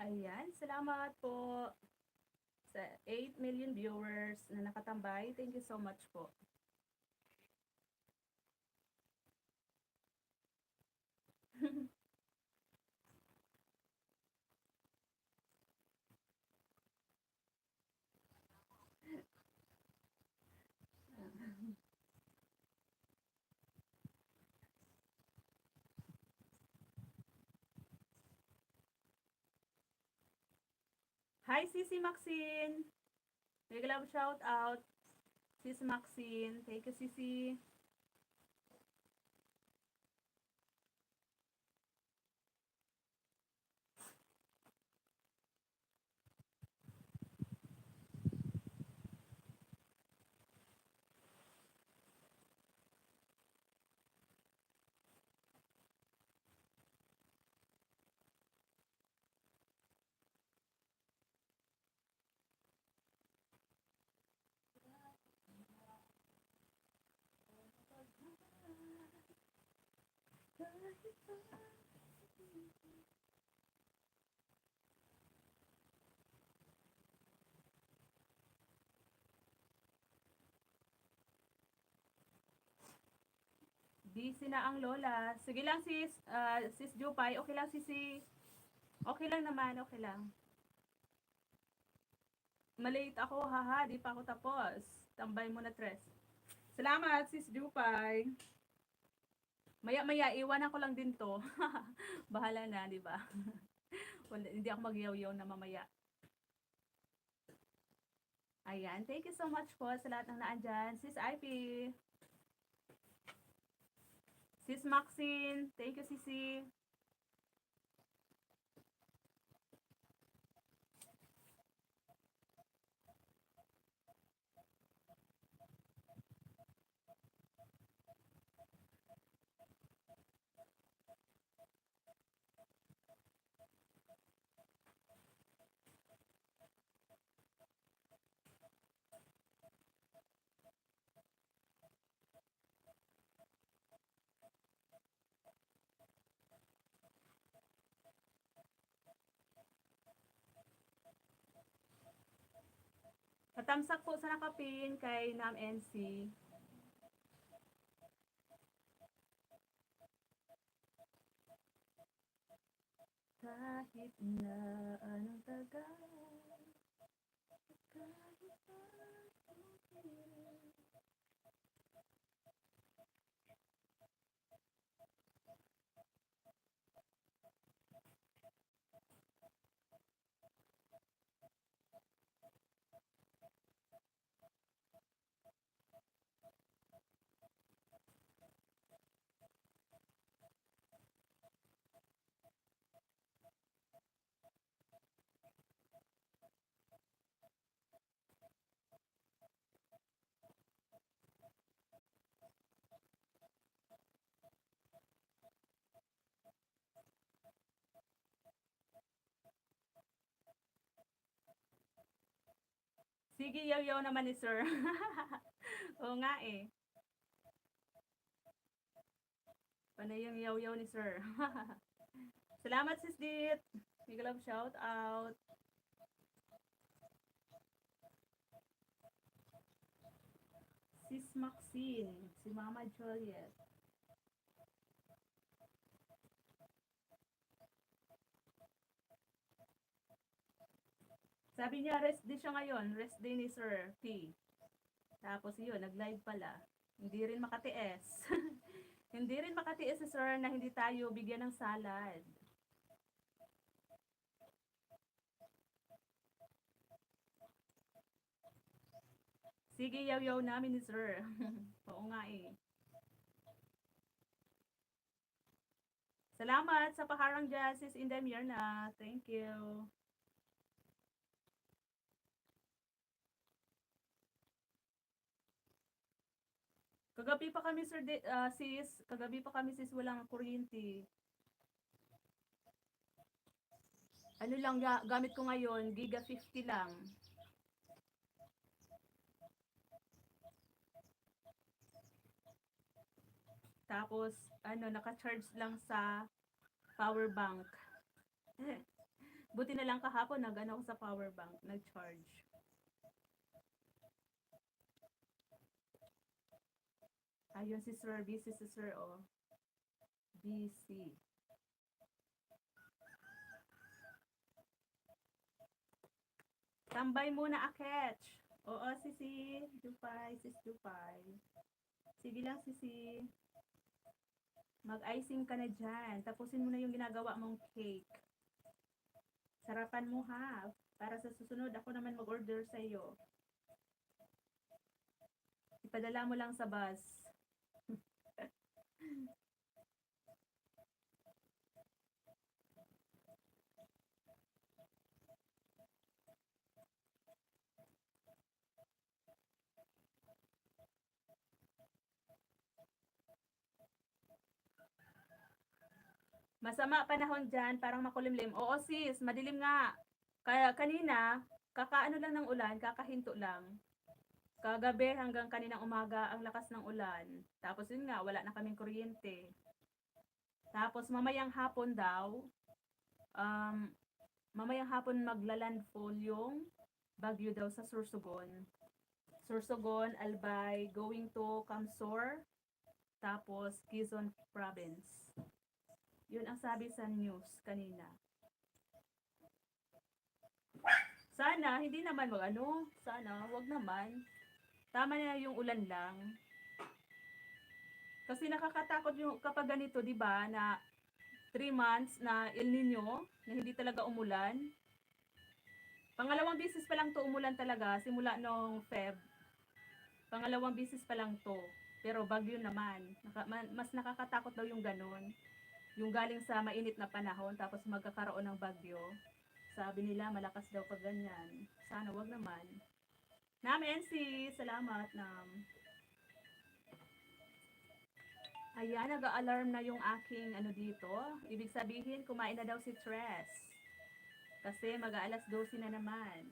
Speaker 1: Ayan, salamat po sa 8 million viewers na nakatambay. Thank you so much po. Hi, Sisi Maxine. Mega love shout out. Sis Maxine. Thank you, Sisi. Busy na ang lola. Sige lang sis, sis Jupay. Okay lang sisi. Okay lang naman, okay lang. Malate ako, haha. Di pa ako tapos. Tambay mo na tres. Salamat, sis Jupay. Maya-maya iwanan ko lang din 'to. Bahala na, 'di ba? Wala, hindi ako magyaw-yaw na mamaya. Ayan, thank you so much po sa lahat ng naandiyan. Sis Ivy, Sis Maxine, thank you Sisi. Patamsak po sa nakapin kay Nam NC. Kahit na anong tagal, kahit na Sige, yaw-yaw naman ni sir. Oo nga eh. Panay yung yaw-yaw ni sir. Salamat sis Dit. Big love shout out. Sis Maxine, si Mama Juliet. Sabi niya rest day siya ngayon, rest day ni Sir P. Tapos yun, nag-live pala. Hindi rin makatiis. Hindi rin makatiis si Sir na hindi tayo bigyan ng salad. Sige, yaw-yaw namin ni Sir. Oo nga eh. Salamat sa paharang dyan, sis Inday Mirna. Thank you. Kagabi pa kami, Sir, sis. Kagabi pa kami, sis, walang kuryente. Ano lang, gamit ko ngayon, Giga 50 lang. Tapos, naka-charge lang sa power bank. Buti na lang kahapon, nag-ano ako sa power bank, nag-charge. Ayun si Sir, busy si Sir, oh. Busy. Tambay muna, Aketch. Oo, Sisi. Dupay, sis Dupay. Sige lang, Sisi. Mag-icing ka na dyan. Tapusin mo na yung ginagawa mong cake. Sarapan mo ha. Para sa susunod, ako naman mag-order sa iyo. Ipadala mo lang sa bus. Masama panahon dyan, parang makulimlim. Oo sis, madilim nga. Kaya kanina, kakaano lang ng ulan, kakahinto lang. Kagabi hanggang kaninang umaga, ang lakas ng ulan. Tapos yun nga, wala na kaming kuryente. Tapos mamayang hapon daw, um, mamayang hapon maglalandfall yung bagyo daw sa Sorsogon. Sorsogon, Albay, going to Camsor, tapos Quezon Province. Yun ang sabi sa news kanina. Sana, hindi naman sana, wag naman. Tama na yung ulan lang. Kasi nakakatakot yung kapag ganito, 'di ba, na 3 months na El Nino, na hindi talaga umulan. Pangalawang beses pa lang 'to umulan talaga simula nung Feb. Pangalawang beses pa lang 'to. Pero bagyo naman. Mas nakakatakot daw yung gano'n. Yung galing sa mainit na panahon tapos magkakaroon ng bagyo. Sabi nila malakas daw pag ganyan. Sana wag naman. NC, salamat nam. Ayan, nag-alarm na yung aking ano dito. Ibig sabihin, kumain na daw si Tres. Kasi mag-aalas 12 na naman.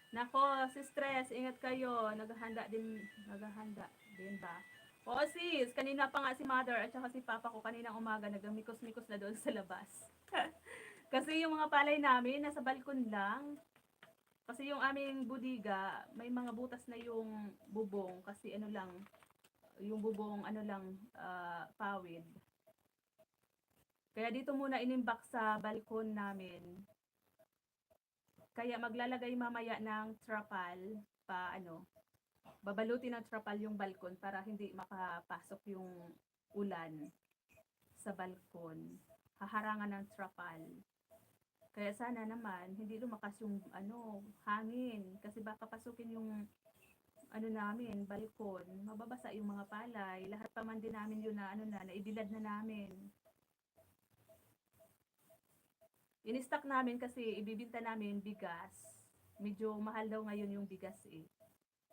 Speaker 1: Nako, si Stress, ingat kayo. Naghahanda din ba? Oo sis, kanina pa nga si mother at saka si papa ko kaninang umaga nagmikos-mikos na doon sa labas. Kasi yung mga palay namin nasa balkon lang. Kasi yung aming budiga, may mga butas na yung bubong kasi ano lang, yung bubong ano lang, pawid. Kaya dito muna inimbak sa balkon namin. Kaya maglalagay mamaya ng trapal pa ano, babalutin ng trapal yung balkon para hindi makapasok yung ulan sa balkon. Haharangan ng trapal. Kaya sana naman hindi lumakas yung ano, hangin kasi baka pasukin yung ano namin, balkon. Mababasa yung mga palay. Lahat pa man din namin yun na ano na, naibilad na namin. In-stock namin kasi ibibinta namin bigas. Medyo mahal daw ngayon yung bigas eh.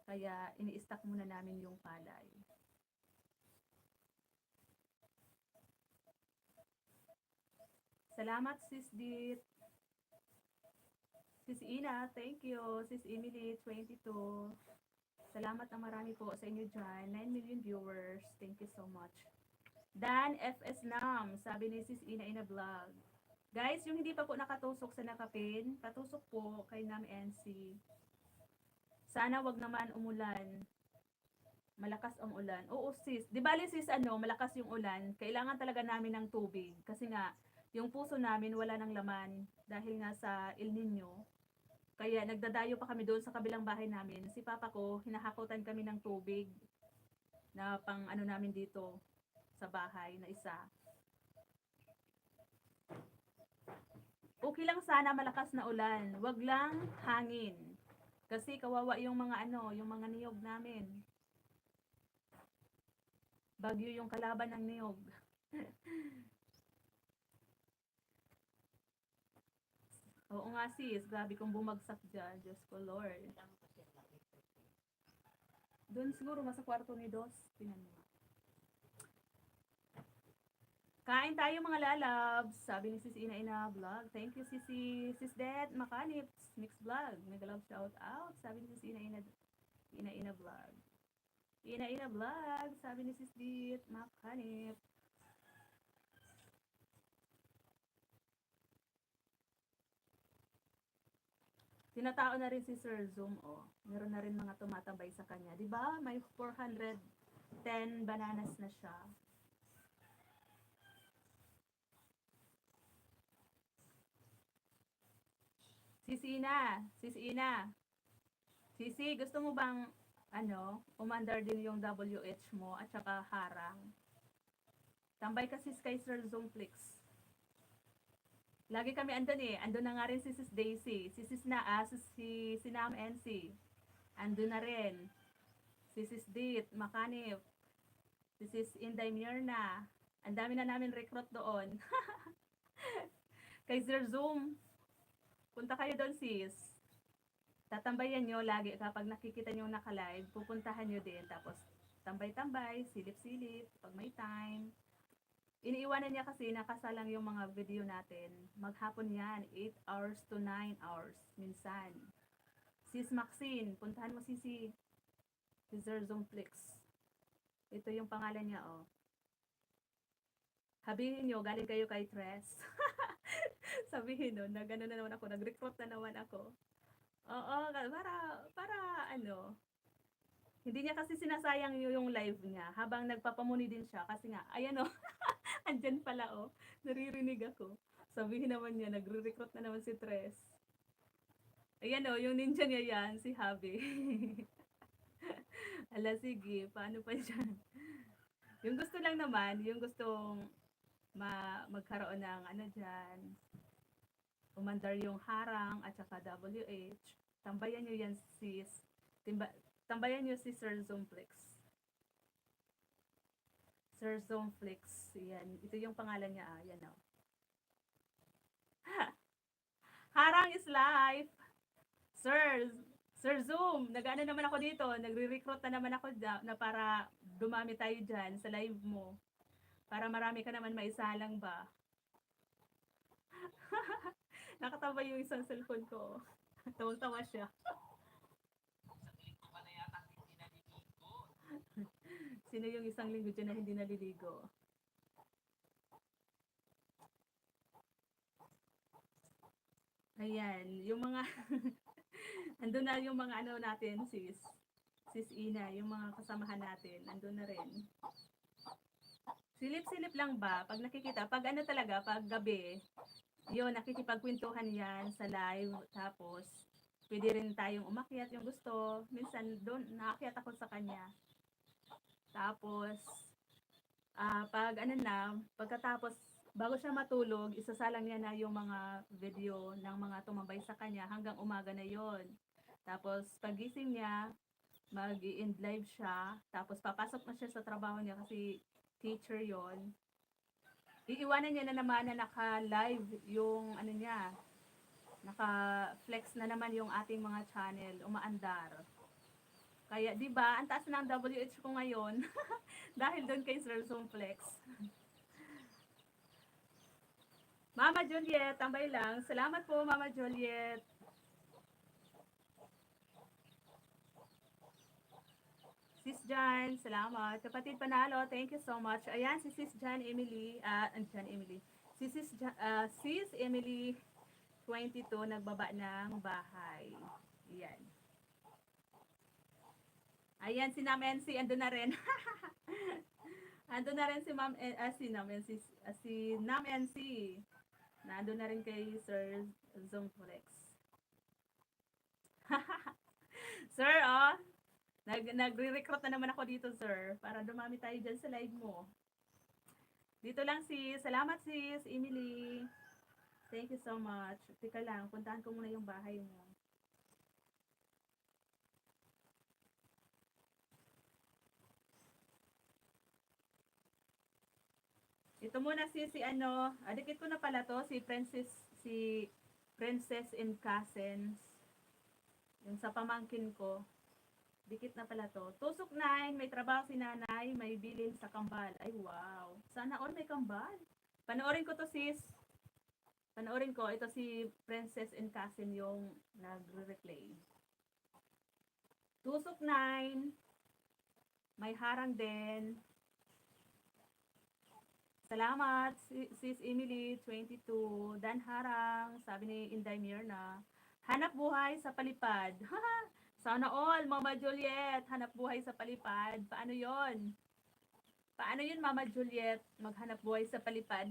Speaker 1: Kaya ini-stock muna namin yung palay. Salamat sis Dit. Sis Ina, thank you. Sis Emily, 22. Salamat na marami po sa inyo dyan. 9 million viewers. Thank you so much. Dan FS Nam, sabi ni Sis Ina Ina Vlog. Guys, yung hindi pa po nakatusok sa nakapin, patusok po kay Nam NC. Sana wag naman umulan. Malakas ang ulan. Oo sis, di bali sis ano, malakas yung ulan. Kailangan talaga namin ng tubig. Kasi nga, yung puso namin wala ng laman. Dahil nga sa El Nino. Kaya nagdadayo pa kami doon sa kabilang bahay namin. Si papa ko, hinahakutan kami ng tubig na pang ano namin dito sa bahay na isa. Okay lang sana malakas na ulan. Wag lang hangin. Kasi kawawa yung mga ano, yung mga niyog namin. Bagyo yung kalaban ng niyog. Oo nga sis, grabe kung bumagsak dyan. Diyos ko Lord. Doon siguro mas sa kwarto ni Dos. Tingnan mo. Kain tayo mga lalabs. Sabi ni Sis Ina Ina Vlog. Thank you Sis Det Makanips Mix Vlog. Mega love shout out. Sabi ni Sis Ina Ina Ina Ina Vlog. Ina Ina Vlog. Sabi ni Sis Det Makanip. Tinatao na rin si Sir Zoom, oh. Meron na rin mga tumatambay sa kanya. 'Di ba? May 410 bananas na siya. Sisi Ina. Sisi, gusto mo bang ano, umandar din yung WH mo at saka harang? Tambay kasi kay Sir Zoomflix. Lagi kami andun eh. Andun na nga rin si Sis Daisy. Si Sis na, si Nam NC. Andun na rin. Si Sis Dit, Makanip. Si Sis Inday Mirna. Ang dami na namin recruit doon. Kay Sir Zoom. Punta kayo doon sis. Tatambayan nyo lagi kapag nakikita nyo naka-live. Pupuntahan nyo din. Tapos tambay-tambay, silip-silip, pag may time. Iniiwanan niya kasi nakasalang yung mga video natin. Maghapon yan, 8 hours to 9 hours minsan. Sis Maxine, puntahan mo si Sir Zoomflix. Ito yung pangalan niya, oh. Sabihin nyo, galing kayo kay Tres. Sabihin nun, na gano'n na naman ako, nag-recruit na naman ako. Oo, para ano, hindi niya kasi sinasayang yung live niya habang nagpapamuni din siya kasi nga, ayan oh, andyan pala oh, naririnig ako. Sabihin naman niya, nagre-recruit na naman si Tres. Ayan o, yung ninja niya yan, si Habi. Ala, sige, paano pa siya? Yung gusto lang naman, yung gustong magkaroon ng ano dyan, umandar yung harang at saka WH, tambayan nyo yan sis. Timba, tambayan nyo si Sir Zomplex. Sir Zomplex, yan. Ito yung pangalan niya, yan o. Harang is life. Sir, Sir Zoom, nag-ano naman ako dito, nagre-recruit na naman ako na para dumami tayo dyan sa live mo. Para marami ka naman maisalang ba? Nakatawa yung isang cellphone ko. Tawang-tawa siya. Sino yung isang linggo dyan na hindi naliligo? Ayan, yung mga andun na yung mga ano natin, sis. Sis Ina, yung mga kasamahan natin, andun na rin. Silip-silip lang ba? Pag nakikita, pag ano talaga, pag gabi, yun, nakikipagkwentuhan yan sa live. Tapos, pwede rin tayong umakyat yung gusto. Minsan, doon, naakyat ako sa kanya. Tapos, pag ano na, pagkatapos, bago siya matulog, isasalang niya na yung mga video ng mga tumambay sa kanya hanggang umaga na yon. Tapos, pagising niya, mag-i-end live siya. Tapos, papasok na siya sa trabaho niya kasi teacher yon. Iiwanan niya na naman na naka-live yung ano niya, naka-flex na naman yung ating mga channel, umaandar. Kaya 'di ba, ang taas ng WH ko ngayon dahil doon kay Sir Sumplex. Mama Juliet, tambay lang. Salamat po Mama Juliet. Sis Jan, salamat. Kapatid Panalo, thank you so much. Ayan si Sis Jan Emily, Jan Emily. Sis Emily 22 nagbaba ng bahay. Ayan. Ayan, si Nam NC, ando na rin. Ando na rin si si Nam NC, si Nam NC. Nando na rin kay Sir Zongflex. Sir, oh, nagre-recruit na naman ako dito, sir, para dumami tayo dyan sa live mo. Dito lang sis. Salamat sis, Emily. Thank you so much. Teka lang, puntahan ko muna yung bahay mo. Ito muna si ano, adikit ko na pala to, si Princess and Cousins. Yung sa pamangkin ko. Dikit na pala to. Tusok 9, may trabaho si nanay, may bilin sa kambal. Ay, wow. Sana all may kambal. Panoorin ko to, sis. Panoorin ko. Ito si Princess and Cousin yung nagre-replay. Tusok 9, may harang din. Salamat, sis Emily, 22. Dan Harang, sabi ni Inday Mirna. Hanap buhay sa palipad. Sana all, Mama Juliet, hanap buhay sa palipad. Paano yon? Paano yun, Mama Juliet, maghanap buhay sa palipad?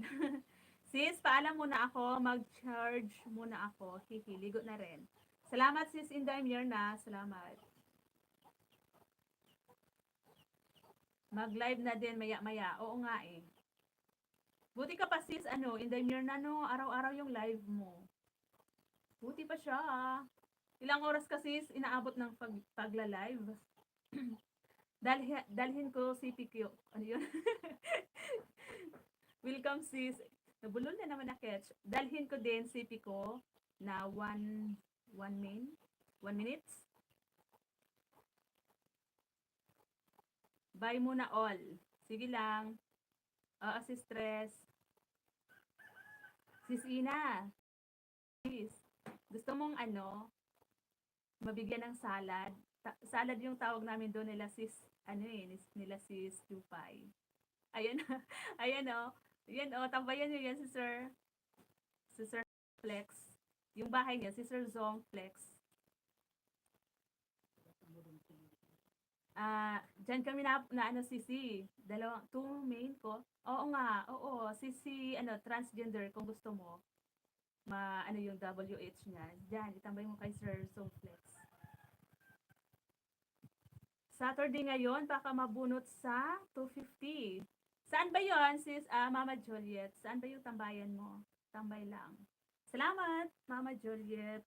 Speaker 1: Sis, paalam muna ako, mag-charge muna ako. Hihiligo na rin. Salamat, sis Inday Mirna. Salamat. Mag-live na din maya-maya. Oo nga eh. Buti ka pa sis, ano, Inday Mirna, no, araw-araw yung live mo. Buti pa siya. Ilang oras kasi inaabot ng pagla-live. Dalhin ko CPQ. Ano yun? Welcome sis. Nabulol na naman na catch. Dalhin ko din CP ko na 1 minutes. Bye muna all. Sige lang. Si stress. Sis Ina. Sis. Gusto mong ano, mabigyan ng salad? Salad yung tawag namin doon nila sis, ano eh, nila sis Dupay. Ayan, ayan o. Ayan o, tambayan nyo yan si Sir Flex. Yung bahay niya, si Sir Zong Flex. Diyan kami na ano si dalawang, two main ko. Oo nga, oo, ano, transgender kung gusto mo. ano yung WH niya. Diyan, itambay mo kay Sir Soflex. Saturday ngayon, baka mabunot sa 250. Saan ba yon sis Mama Juliet? Saan ba yung tambayan mo? Tambay lang. Salamat, Mama Juliet.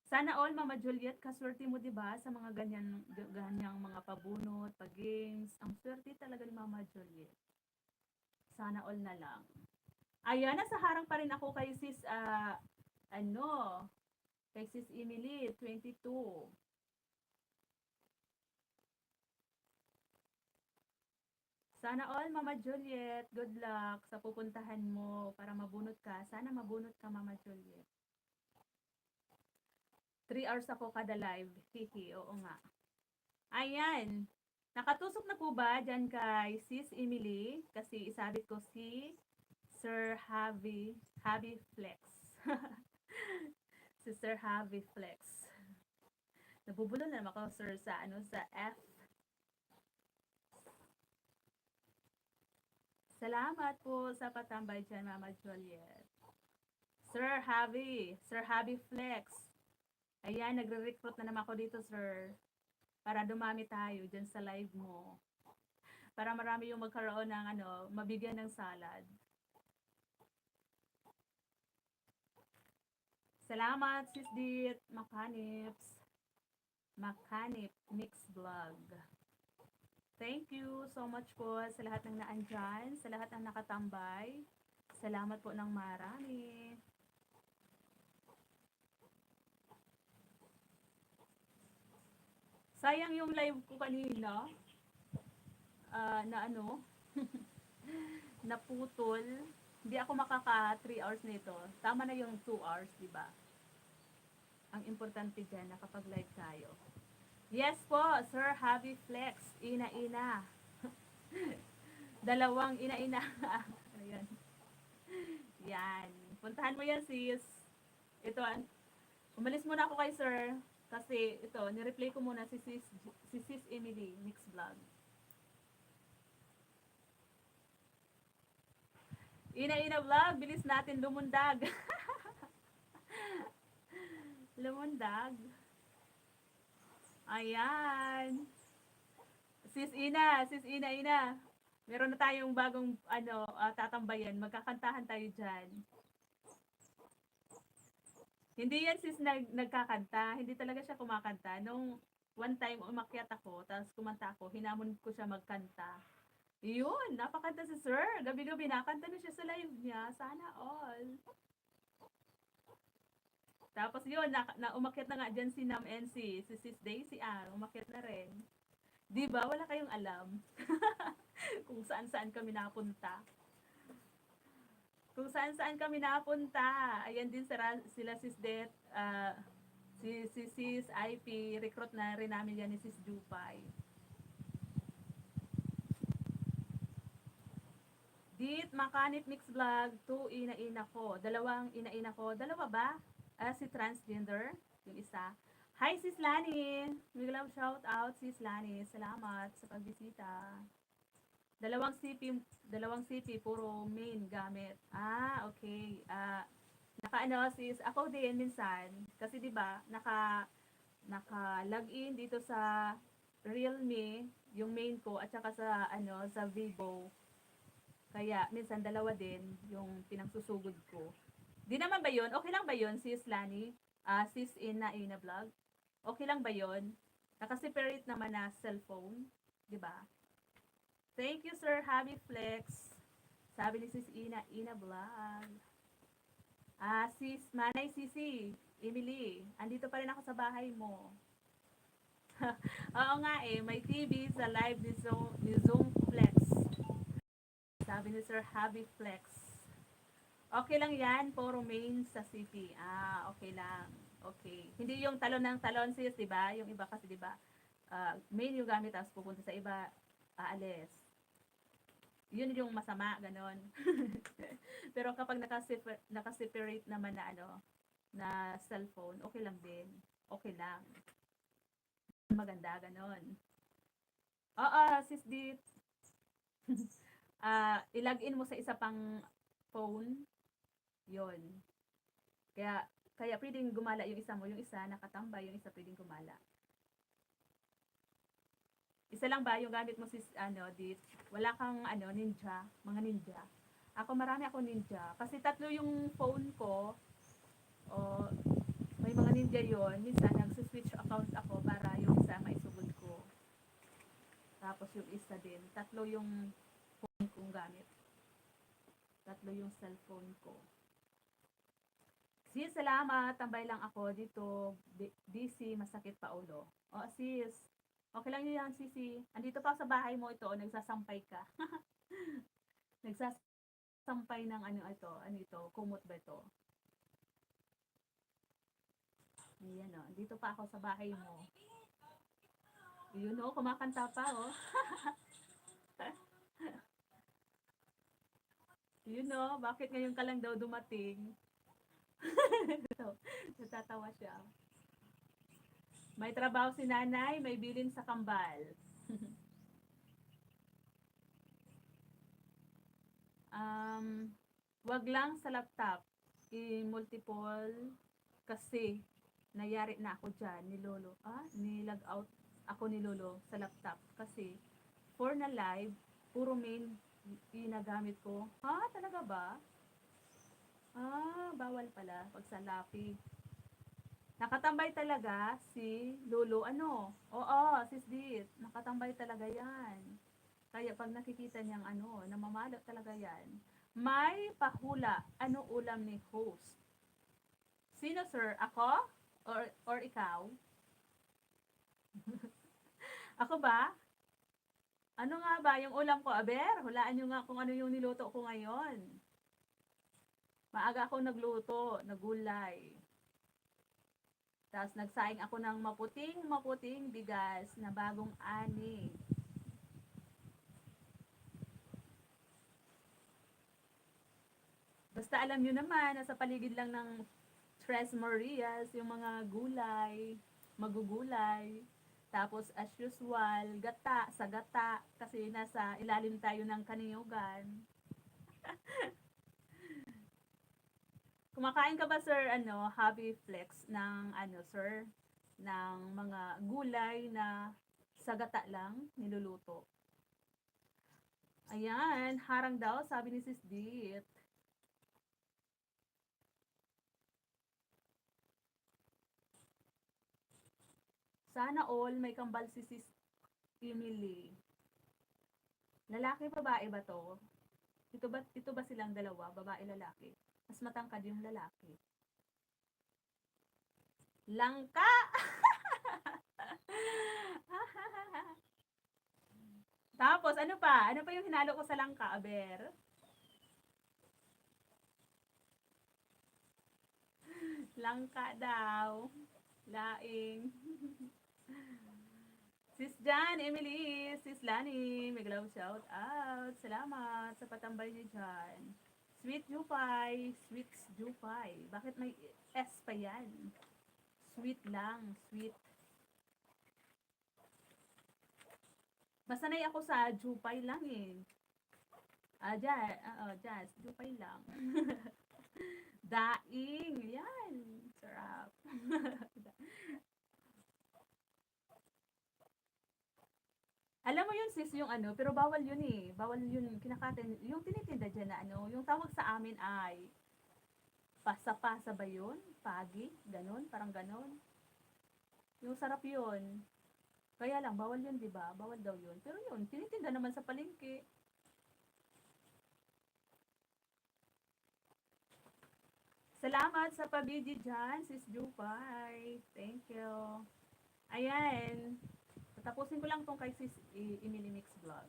Speaker 1: Sana all, Mama Juliet, kaswerte mo 'di ba sa mga ganyang mga pabunot, pag-games. Ang swerte talaga ni Mama Juliet. Sana all na lang. Ayan, nasa harang pa rin ako kay sis ano, kay sis Emily, 22. Sana all, Mama Juliet, good luck sa pupuntahan mo para mabunot ka. Sana mabunot ka, Mama Juliet. 3 hours ako kada live. Hihi, oo nga. Ayan. Nakatusok na po ba dyan kay Sis Emily? Kasi isabit ko si Sir Javi Flex. Si Sir Javi Flex. Nabubulo na naman ako, sir, sa F. Salamat po sa patambay dyan, Mama Juliet. Sir Javi Flex. Ayan, nagre-recruit na naman ako dito, sir. Para dumami tayo dyan sa live mo. Para marami yung magkaroon ng mabigyan ng salad. Salamat, Sis Dit, Makanip Mix Vlog. Thank you so much po sa lahat ng naandyan, sa lahat ng nakatambay. Salamat po ng marami. Sayang yung live ko kanina. Na naputol. Hindi ako makaka 3 hours nito. Tama na yung 2 hours, di ba? Ang importante dyan, nakapag-live tayo. Yes po, Sir Javi Flex. Ina-ina. Dalawang ina-ina. Ayan. Yan. Puntahan mo yan, sis. Ito, umalis muna ako kay sir. Kasi ito, nireplay ko muna si sis Emily, Mix Vlog. Ina-ina vlog, bilis natin lumundag. Lumundag. Ayan. Sis Ina. Meron na tayong bagong tatambayan. Magkakantahan tayo dyan. Hindi yan sis nagkakanta. Hindi talaga siya kumakanta. Nung one time umakyat ako, tapos kumanta ako, hinamon ko siya magkanta. Yun, napakanta si sir. Gabi-gabi nakanta na siya sa live niya. Sana all. Tapos yun, umakyat na nga dyan si Nam NC, si Sis Daisy umakyat na rin. Di ba? Wala kayong alam kung saan-saan kami napunta. Kung saan-saan kami napunta. Ayan din sila Sis Det, si Sis IP, recruit na rin namin yan ni Sis Jupay. Dit, Makanip Mix Vlog, 2 ina-ina ko. Dalawang ina-ina ko. Dalawa ba? Si transgender, yung isa. Hi, Sis Lani! Biglang shout out, Sis Lani. Salamat sa pagbisita. Dalawang CP, puro main gamit. Okay. Sis, ako din minsan. Kasi 'di ba naka-login dito sa Realme, yung main ko, at saka sa Vivo. Kaya minsan dalawa din yung pinangsusugod ko. Di naman ba yun? Okay lang ba yun, Sis Lani? Sis Ina Vlog? Okay lang ba yun? Naka-separate naman na cellphone. Di ba? Thank you, Sir Javi Flex. Sabi ni Sis Ina Vlog. Sis Manay Sisi, Emily, andito pa rin ako sa bahay mo. Oo nga may TV sa live ni Zoom Flex. Sabi ni Sir Javi Flex. Okay lang yan, puro main sa CP. Okay lang. Okay. Hindi yung talon ng talon sis, di ba? Yung iba kasi, di ba? Main yung gamit, tapos pupunta sa iba, aalis. Yun yung masama, ganon. Pero kapag naka-separate naman na cellphone, okay lang din. Okay lang. Maganda, ganon. Oo, sis Dit. I-log in mo sa isa pang phone. Yon. Kaya kaya pwedeng gumala yung isa mo, yung isa nakatambay, yung isa pwedeng gumala. Isa lang ba yung gamit mo sis ano, dit? Wala kang ano, ninja, mga ninja. Ako marami ako ninja. Kasi tatlo yung phone ko. O, may mga ninja yon. Minsan nagsi-switch account ako para yung isa maisugod ko. Tapos yung isa din. Tatlo yung phone kong gamit. Tatlo yung cellphone ko. Sis, salamat. Tambay lang ako dito. Busy, masakit pa ulo. O, sis. Okay lang yun yan, sisi. Andito pa sa bahay mo ito, nagsasampay ka. Nagsasampay ng ano ito, kumot ba ito? Ayan o, dito pa ako sa bahay mo. Yun o, kumakanta pa o. Yun o, bakit ngayon ka lang daw dumating? Natatawa siya. May trabaho si nanay, may bilin sa kambal. um, wag lang sa laptop. I-multiple kasi nayari na ako dyan ni Lolo. Nilag out ako ni Lolo sa laptop kasi for na live, puro main ginagamit ko. Talaga ba? Bawal pala pag sa Lapi. Nakatambay talaga si Lolo Oo, sis Dit. Nakatambay talaga yan. Kaya pag nakikita niyang namamalo talaga yan. May pahula. Ano ulam ni host? Sino sir? Ako? Or ikaw? Ako ba? Ano nga ba yung ulam ko, Aber? Hulaan nyo nga kung ano yung niluto ko ngayon. Maaga ako nagluto, nagulay. Tapos nagsaing ako ng maputing bigas na bagong ani. Basta alam nyo naman, nasa paligid lang ng Tres Marias, yung mga gulay, magugulay. Tapos as usual, gata, sa gata, kasi nasa ilalim tayo ng kaniyugan. Kumakain ka ba sir, hobby flex ng sir, ng mga gulay na sa gata lang niluluto? Ayan, harang daw, sabi ni Sis Dit. Sana all may kambal si Sis Emily. Lalaki, babae ba to? Ito ba silang dalawa, babae, lalaki? Mas matangkad yung lalaki. Langka! Tapos, ano pa? Ano pa yung hinalo ko sa langka, Aber? Langka daw. Laing. Sis Jan, Emily, Sis Lani, may galaw shout out. Salamat sa patambay niyo dyan. Sweet Jupay, Sweet Jupay. Bakit may S pa yan? Sweet lang, sweet. Masanay ako sa Jupay lang eh. Jazz, Jupay lang. Daing, yan. Sarap. Alam mo yun sis, yung pero bawal yun eh. Bawal yun, kinakatin. Yung tinitinda dyan na yung tawag sa amin ay pasa-pasa ba yun? Pagi? Ganon? Parang ganon. Yung sarap yun. Kaya lang, bawal yun, di ba? Bawal daw yun. Pero yun, tinitinda naman sa palengke. Salamat sa pabidi dyan, sis Jupay. Thank you. Ayan. Tapusin ko lang tong kay sis Emily Mix Vlog.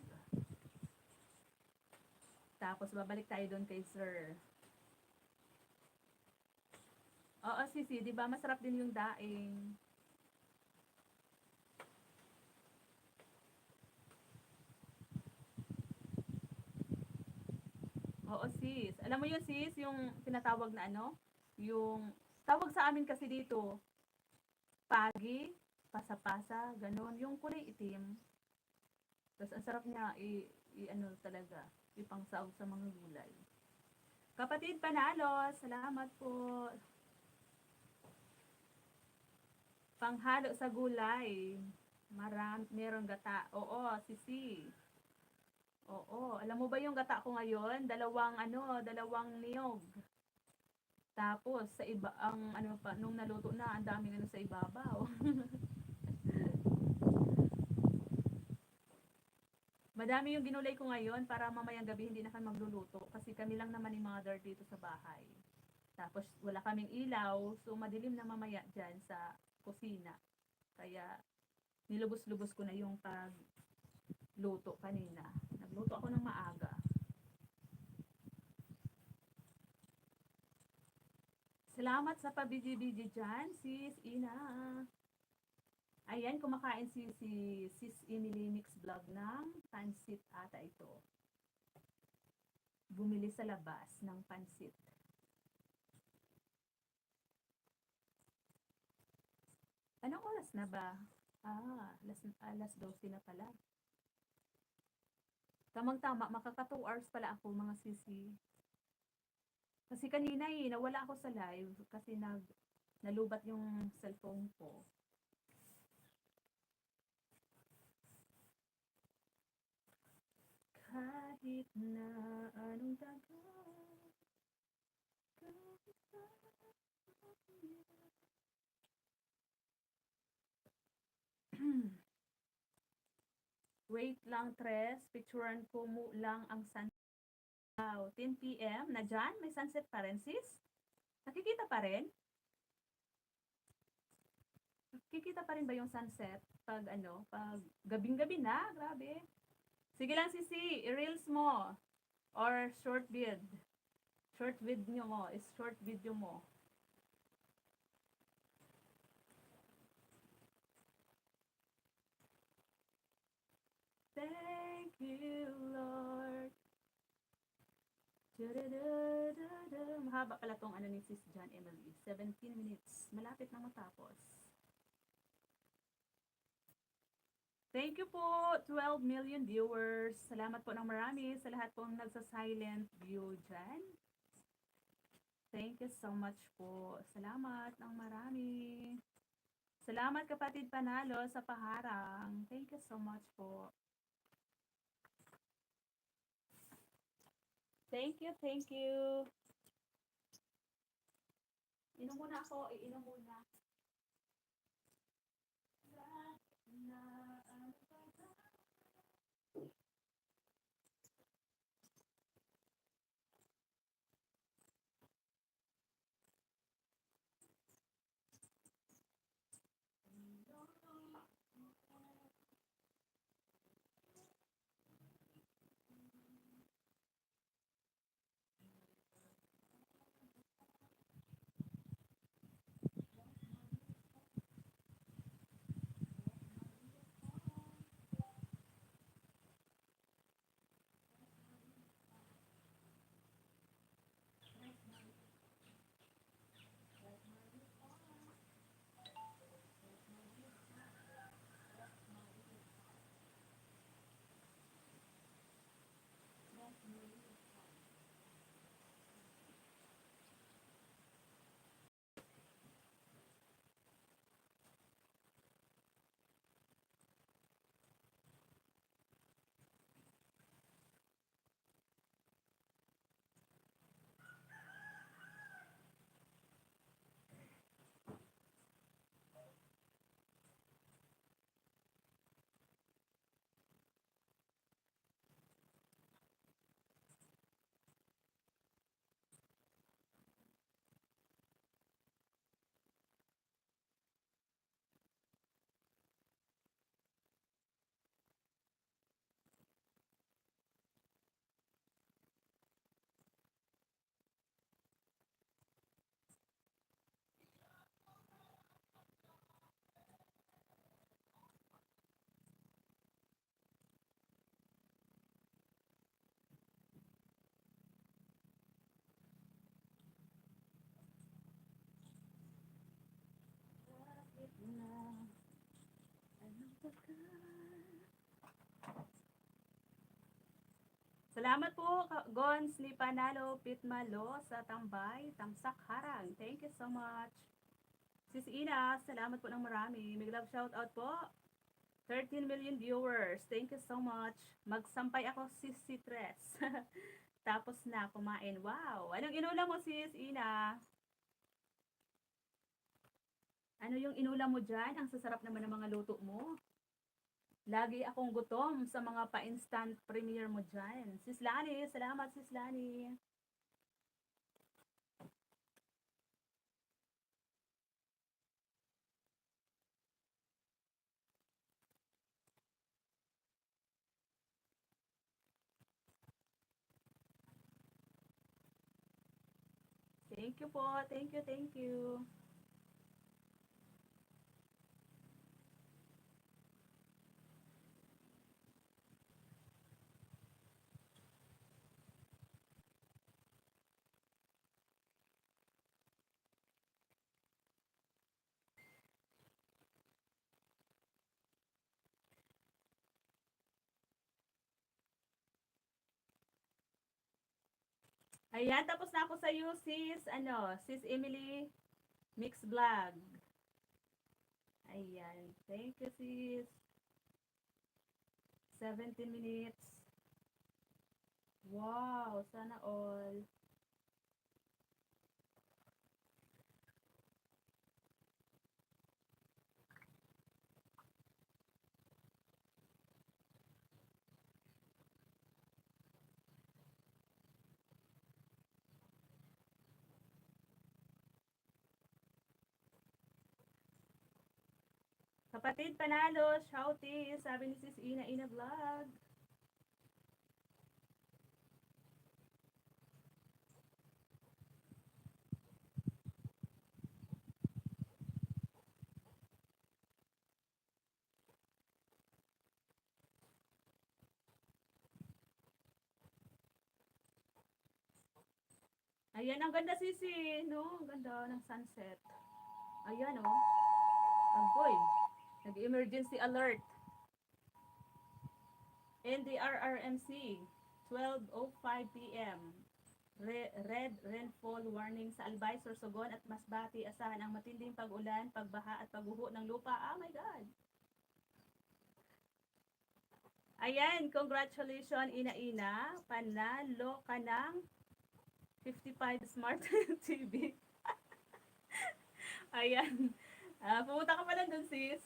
Speaker 1: Tapos babalik tayo doon kay Sir. Oo, sisi, di ba masarap din yung daing. Oo, sis. Alam mo yun, sis, yung tinatawag na yung tawag sa amin kasi dito, pagi, pasa-pasa, ganon. Yung kulay itim. Tapos ang sarap niya talaga, ipangsaog sa mga gulay. Kapatid Panalo, salamat po. Panghalo sa gulay. Merong gata. Oo, sisi. Oo, alam mo ba yung gata ko ngayon? Dalawang niyog. Tapos sa iba ang ano pa nung naluto na, ang daming ano sa ibabaw. Madami yung ginulay ko ngayon para mamayang gabi hindi na kami magluluto kasi kami lang naman yung mother dito sa bahay. Tapos wala kaming ilaw, so madilim na mamaya dyan sa kusina. Kaya nilubos-lubos ko na yung pagluto kanina. Nagluto ako ng maaga. Salamat sa pabiji-biji dyan, sis Ina. Ayan, kumakain si sis Emily Mix Vlog ng pansit ata ito. Bumili sa labas ng pansit. Anong oras na ba? Alas 12 na pala. Tamang-tama, makaka 2 hours pala ako mga sisi. Kasi kanina nawala ako sa live kasi nalubat yung cellphone ko. Kahit na anong dagat, wait lang, Tres. Picturean ko mo lang ang sunset. 10 p.m. na dyan? May sunset pa rin, sis? Nakikita pa rin? Nakikita pa rin ba yung sunset? Pag gabing-gabi na? Grabe. Sige lang, sisi. I-reels mo. Or short vid. Short video mo. Is short video mo. Thank you, Lord. Mahaba pala tong ano ni Sis John Emily. 17 minutes. Malapit na matapos. Thank you po, 12 million viewers. Salamat po ng marami sa lahat pong nagsa-silent view dyan. Thank you so much po. Salamat ng marami. Salamat kapatid Panalo sa paharang. Thank you so much po. Thank you, thank you. Inom muna ako, iinom muna. Salamat po, Gons ni Panalo Pitmalo sa tambay, tamsak harang. Thank you so much. Sis Ina, salamat po ng marami. May love shout out po. 13 million viewers. Thank you so much. Magsampay ako si Tres. Tapos na kumain. Wow! Anong inulam mo sis Ina? Ano yung inulam mo dyan? Ang sasarap naman ng mga luto mo. Lagi akong gutom sa mga pa-instant premiere mo dyan. Sis Lani, salamat Sis Lani. Thank you po. Thank you, thank you. Ayan, tapos na ako sa iyo, sis, sis Emily Mix Vlog. Ayan, thank you, sis. 17 minutes. Wow, sana all. Kapatid panalo, shouty, sabi ni sis Ina Ina Vlog. Ayan, ang ganda sisi, no? Ang ganda ng sunset. Ayan, oh. Agoy. Nag-emergency alert. NDRRMC, 12:05 p.m. Red rainfall warning sa Albay, Sorsogon at Masbate. Asahan ang matinding pag-ulan, pagbaha at pagguho ng lupa. Oh my God! Ayan, congratulations Ina-Ina. Panalo ka ng 55 Smart TV. Ayan. Pumunta ka pala dun sis.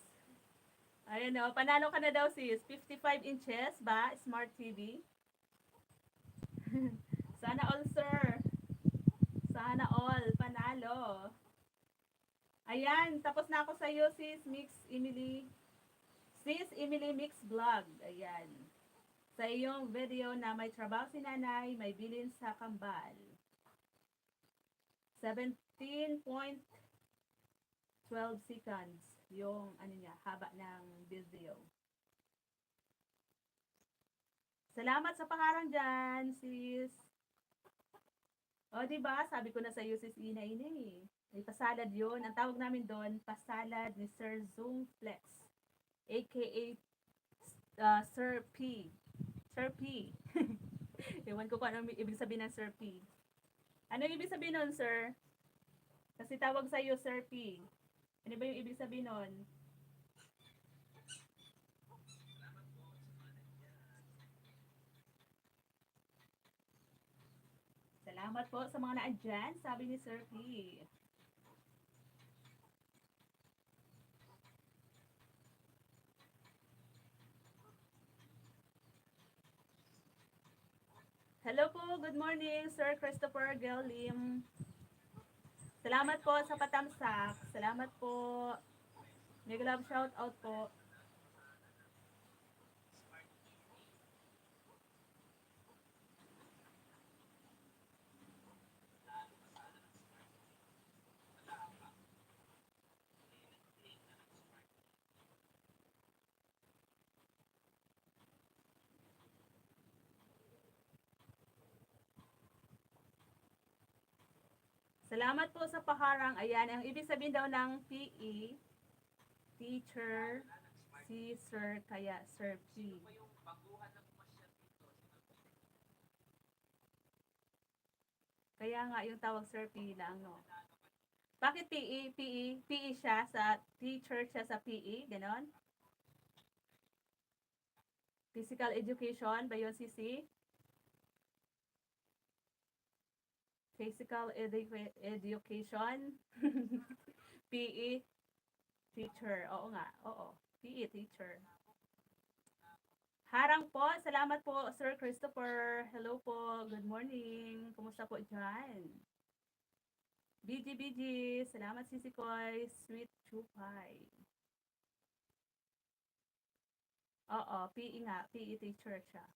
Speaker 1: Ayan o, panalo ka na daw sis. 55 inches ba? Smart TV. Sana all sir. Sana all. Panalo. Ayan, tapos na ako sa iyo sis Mix Emily. Sis Emily Mix Vlog. Ayan. Sa iyong video na may trabaho si nanay, may bilin sa kambal. 17.12 seconds yung ano niya, haba ng video. Salamat sa pangarang dyan, sis. O, diba? Sabi ko na sa iyo, sis Ina Ina eh. May pasalad yun. Ang tawag namin doon, pasalad ni Sir Zoom Flex. AKA Sir P. Sir P. Ewan ko kung ano ibig sabihin ng Sir P. Ano ibig sabihin nun, sir? Kasi tawag sa iyo, Sir P. Ano ba yung ibig sabihin nun? Salamat po sa mga naandyan, sabi ni Sir P. Hello po, good morning, Sir Christopher Gellim. Salamat po sa patamsak. Salamat po. Mega love shout out po. Salamat po sa paharang. Ayan, ang ibig sabihin daw ng PE, teacher, si Sir, kaya Sir P. Kaya nga yung tawag Sir P lang, no? Bakit PE? PE? PE siya sa teacher siya sa PE? Ganon? Physical education ba yun, Sisi? Physical education? PE teacher. Oo nga. Oo. PE teacher. Harang po. Salamat po, Sir Christopher. Hello po. Good morning. Kumusta po dyan? BG. Salamat, Sisi Koy. Sweet Chupay. Oo. PE nga. PE teacher siya.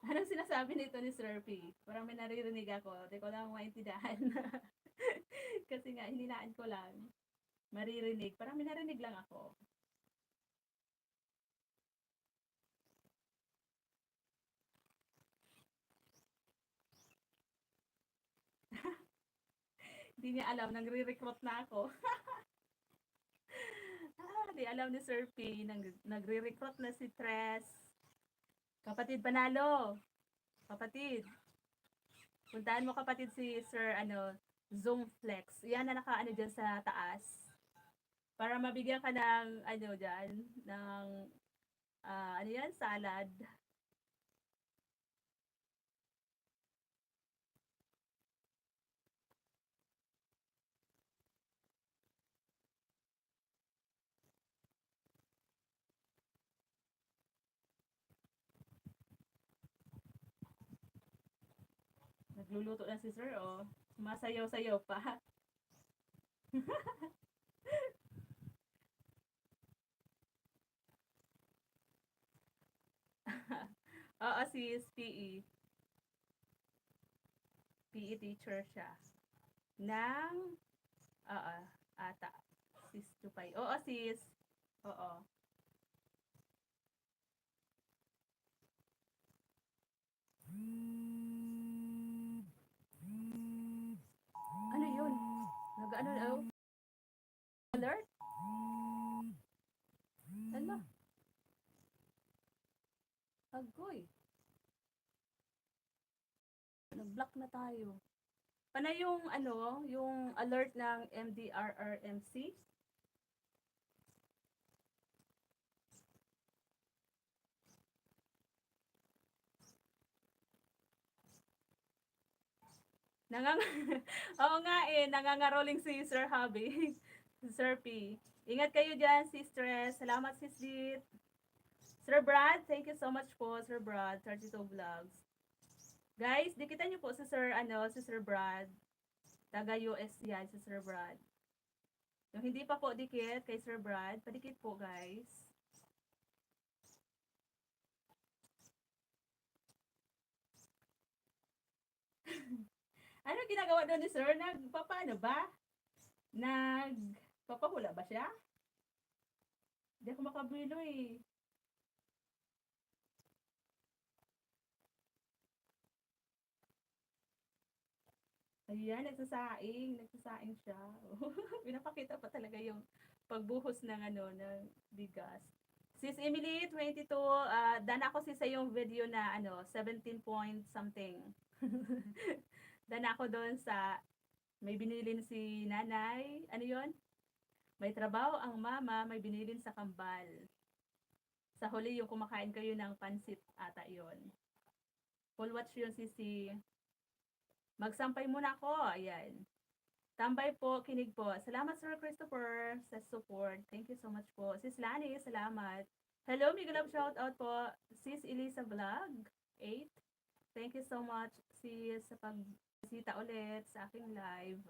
Speaker 1: Anong sinasabi nito ni Sir P? Parang may naririnig ako. Di ko lang maintindihan. Kasi nga, hininaan ko lang. Maririnig. Parang may narinig lang ako. Hindi niya alam. Nagre-recruit na ako. Di alam ni Sir P. Nagre-recruit na si Tres. Kapatid Panalo. Kapatid. Puntahan mo kapatid si Sir Zoom Flex. Yan na nakaano dyan sa taas. Para mabigyan ka ng dyan, ng ano yan, salad. Nagluluto na si Sir, oh. Sumasayaw-sayaw pa. Oo, sis, PE. PE teacher siya. Ng, oo, ata. Sis Tupay. Oo, sis. Oo. Ano yun? Nag-ano, oh? Alert? Ano? Agoy. Nag-block na tayo. Paano yung yung alert ng MDRRMC? Nangang Oo nga nangangaroling si Sir Hobby. Sir P. Ingat kayo diyan, sis Stress. Salamat, sis Dit. Sir Brad, thank you so much po, Sir Brad, 32 Vlogs. Guys, dikitan niyo po si Sir si Sir Brad. Taga US yan, si Sir Brad. Yung hindi pa po dikit kay Sir Brad, padikit po, guys. Ano ginagawa doon ni Sir? Nagpapaano ba? Nagpapahula ba siya? Hindi ako makabilo eh. Ayan, nagsasaing siya. Pinapakita pa talaga yung pagbuhos ng ng bigas. Sis Emily, 22, dan ako sa yung video na 17 point something. Dan ako doon sa may binilin si nanay, ano yon? May trabaho ang mama, may binilin sa kambal. Sa huli yung kumakain kayo ng pansit ata yon. Full watch yun si Magsampay muna ako. Ayan. Tambay po, kinig po. Salamat Sir Christopher sa support. Thank you so much po. Sis Lani, salamat. Hello, Miguel Love shout out po. Sis Elisa Vlog 8. Thank you so much sis sa pagbisita ulit sa aking live.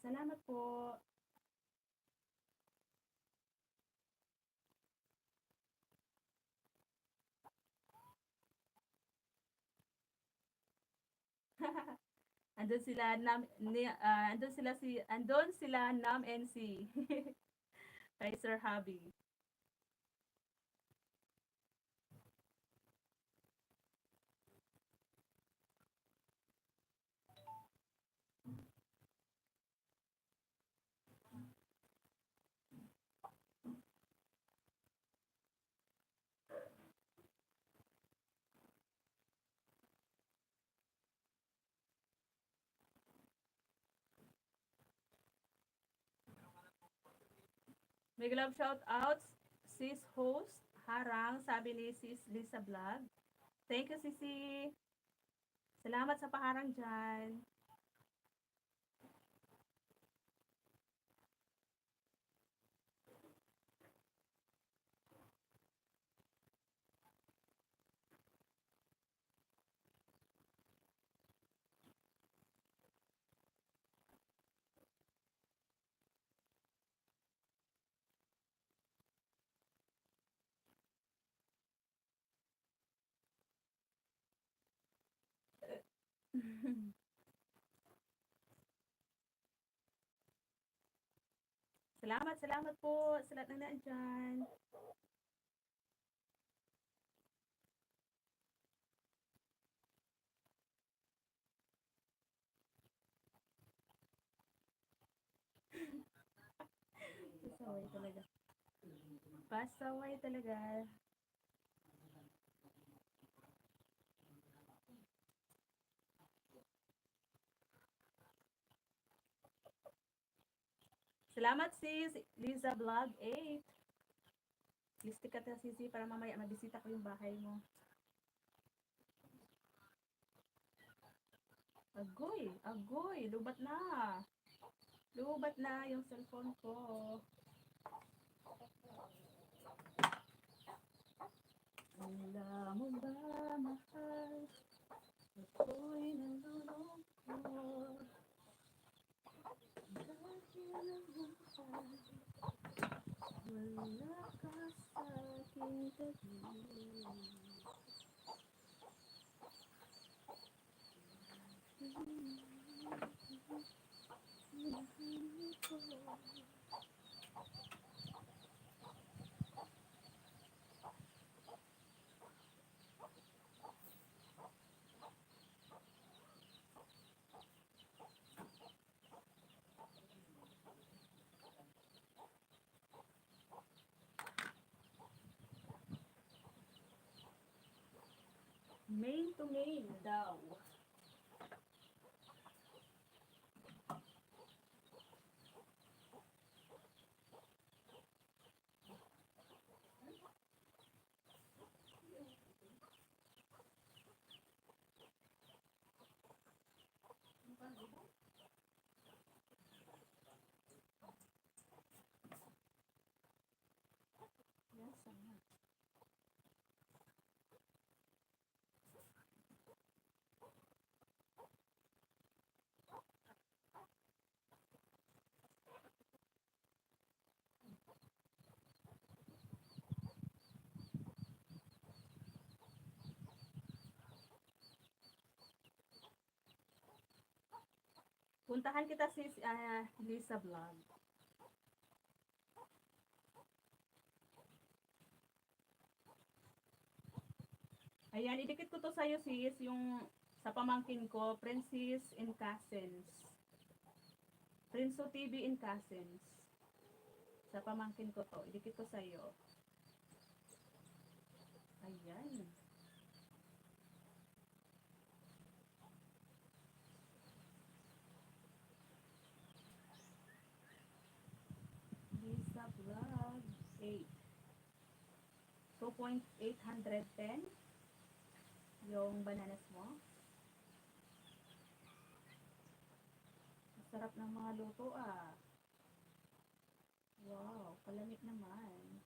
Speaker 1: Salamat po. Andun sila andun sila Nam NC. Kay Sir Hobby. Big love shout out, sis host, harang, sabi ni sis Lisa Vlog. Thank you, sisi. Salamat sa paharang dyan. Salamat po sa lahat ng nandyan. Pasaway talaga. Pasaway talaga. Salamat sis Lisa Vlog 8. Listik ka ta sisi para mamaya mabisita ko yung bahay mo. Agoy, agoy, lubat na. Lubat na yung cellphone ko. Alam mo ba, mahal, ako'y nalulungkot. Wala ka sa aking tabi. Main to main daw. Yes, sama. Puntahan kita sis Lisa Vlog. Ayan, idikit ko to sa'yo sis, yung sa pamangkin ko, Princess and Cousins. Prinso TV and Cousins. Sa pamangkin ko to, idikit ko sa'yo. Ayan. Lisa Vlog 8. 2.810 yung bananas mo. Sarap ng mga luto ah. Wow, kalamit naman.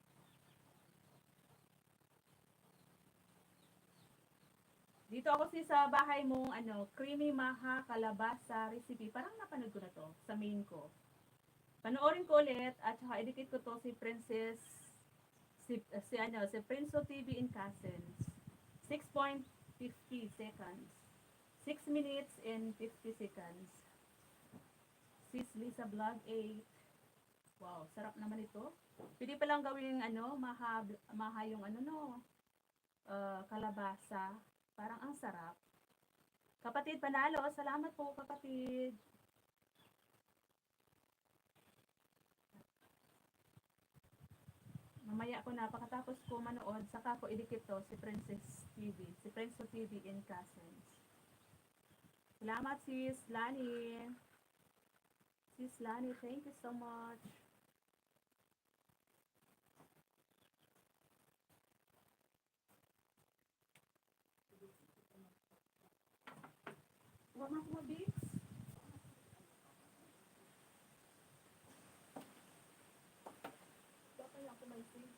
Speaker 1: Dito ako sa bahay mong creamy maha kalabasa recipe. Parang napanood ko na to sa main ko. Panoorin ko ulit at saka edit ko to si Princess si Prince of TV in Cousins. 6.50 seconds. 6 minutes and 50 seconds. Sis Lisa Vlog 8. Wow, sarap naman ito. Pwede pa lang gawing maha yung kalabasa. Parang ang sarap. Kapatid panalo, salamat po kapatid. Mamaya ko na, pagkatapos ko manood, saka ko idikit to si Princess TV, si Prince TV in Cousins. Salamat sis Lani. Sis Lani, thank you so much. Huwag na kumabits. Baka lang kumaising.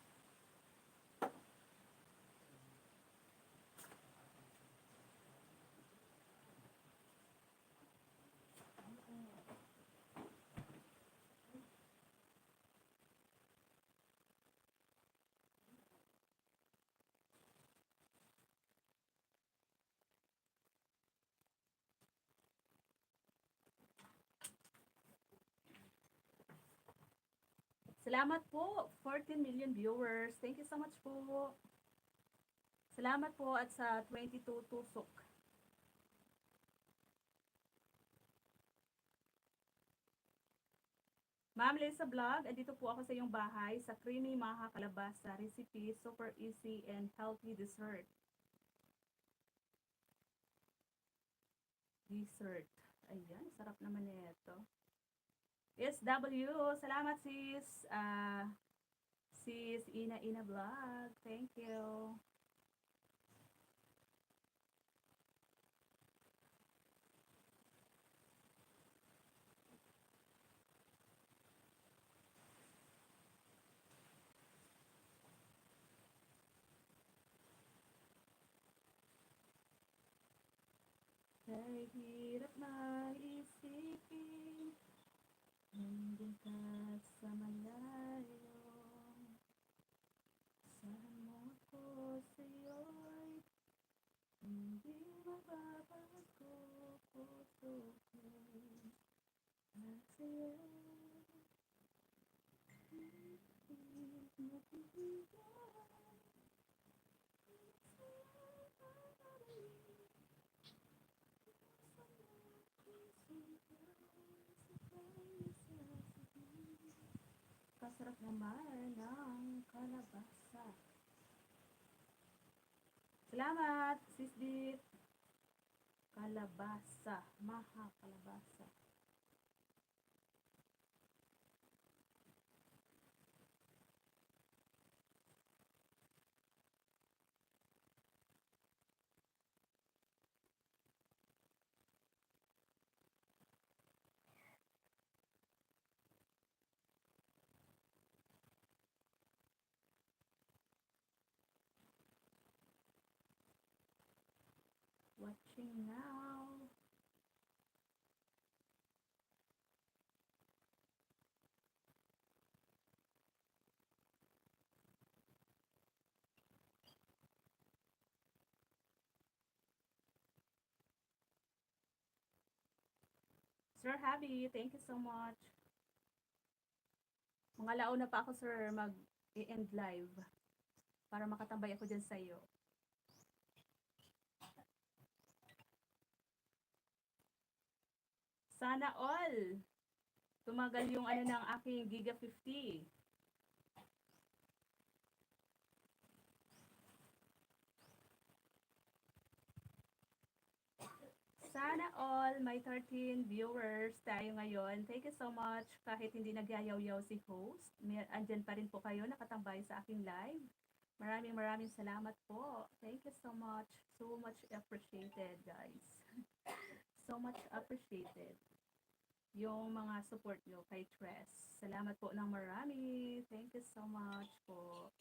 Speaker 1: Salamat po, 14 million viewers. Thank you so much po. Salamat po at sa 22 tusok. Ma'am Lisa Vlog, andito po ako sa iyong bahay sa creamy maha kalabasa recipe, super easy and healthy dessert. Dessert. Ayan, sarap naman nito. SW, salamat sis. Sis Ina Vlog. Thank you. Kahit hirap maisipin, nandun ka sa malayo. Saan mo ako sa'yo'y hindi mababago puso ko. Sa'yo, kasarap naman ng kalabasa. Salamat, Sis Dit. Kalabasa, maha kalabasa. Watching now. Sir Happy, thank you so much. Mga launa pa ako, sir, mag-end live para makatambay ako dyan sa'yo. Sana all. Tumagal yung ano ng aking Giga 50. Sana all, may 13 viewers tayo ngayon. Thank you so much. Kahit hindi nagyayaw-yaw si host, andyan pa rin po kayo nakatambay sa aking live. Maraming salamat po. Thank you so much. So much appreciated, guys. So much appreciated yung mga support nyo kay Tres. Salamat po ng marami. Thank you so much po.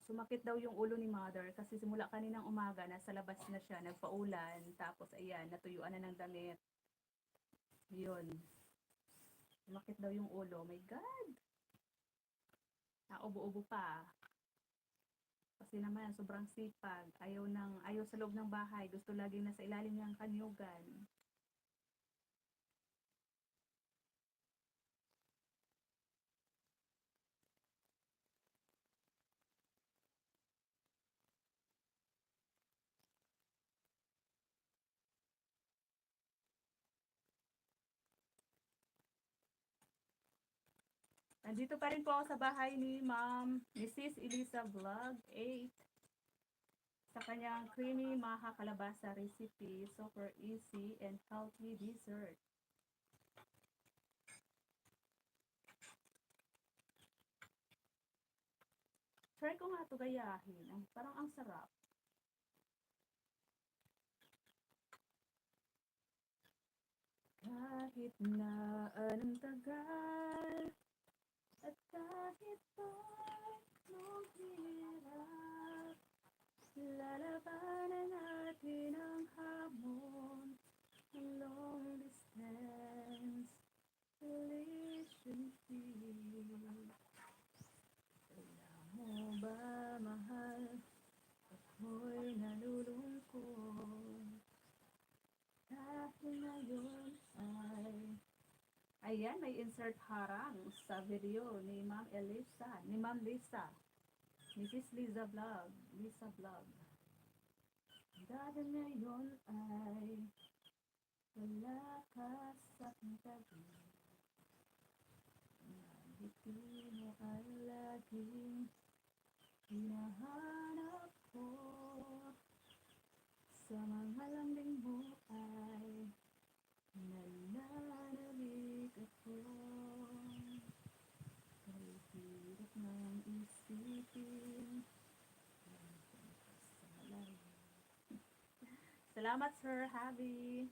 Speaker 1: Sumakit daw yung ulo ni mother kasi simula kaninang umaga nasa labas na siya, nagpaulan, tapos ayan, natuyuan na ng damit. Yun. Sumakit daw yung ulo. Oh my God! Naubo-ubo pa. Kasi naman, sobrang sipag. Ayaw sa loob ng bahay. Gusto laging nasa ilalim ng kanyugan. Nandito pa rin po ako sa bahay ni Mrs. Elisa Vlog 8 sa kanyang creamy maha kalabasa recipe, super easy and healthy dessert. Try ko nga 'to gayahin. Parang ang sarap. Kahit na anong tagal at kahit paanong hirap, lalabanan natin ang hamon ng long distance relationship. Alam mo ba, mahal, ako'y nalulungkot dahil ngayon ay ayan, may insert harang sa video ni Ma'am Elisa, ni Ma'am Lisa, Mrs. Lisa Vlog, Lisa Vlog. Dahil ngayon ay wala ka sa aking tabi, ngiti mo ay laging hinahanap ko, sa mga lambing mo ay nananabik ako. Hirap ng isipin. Salamat, Sir Happy.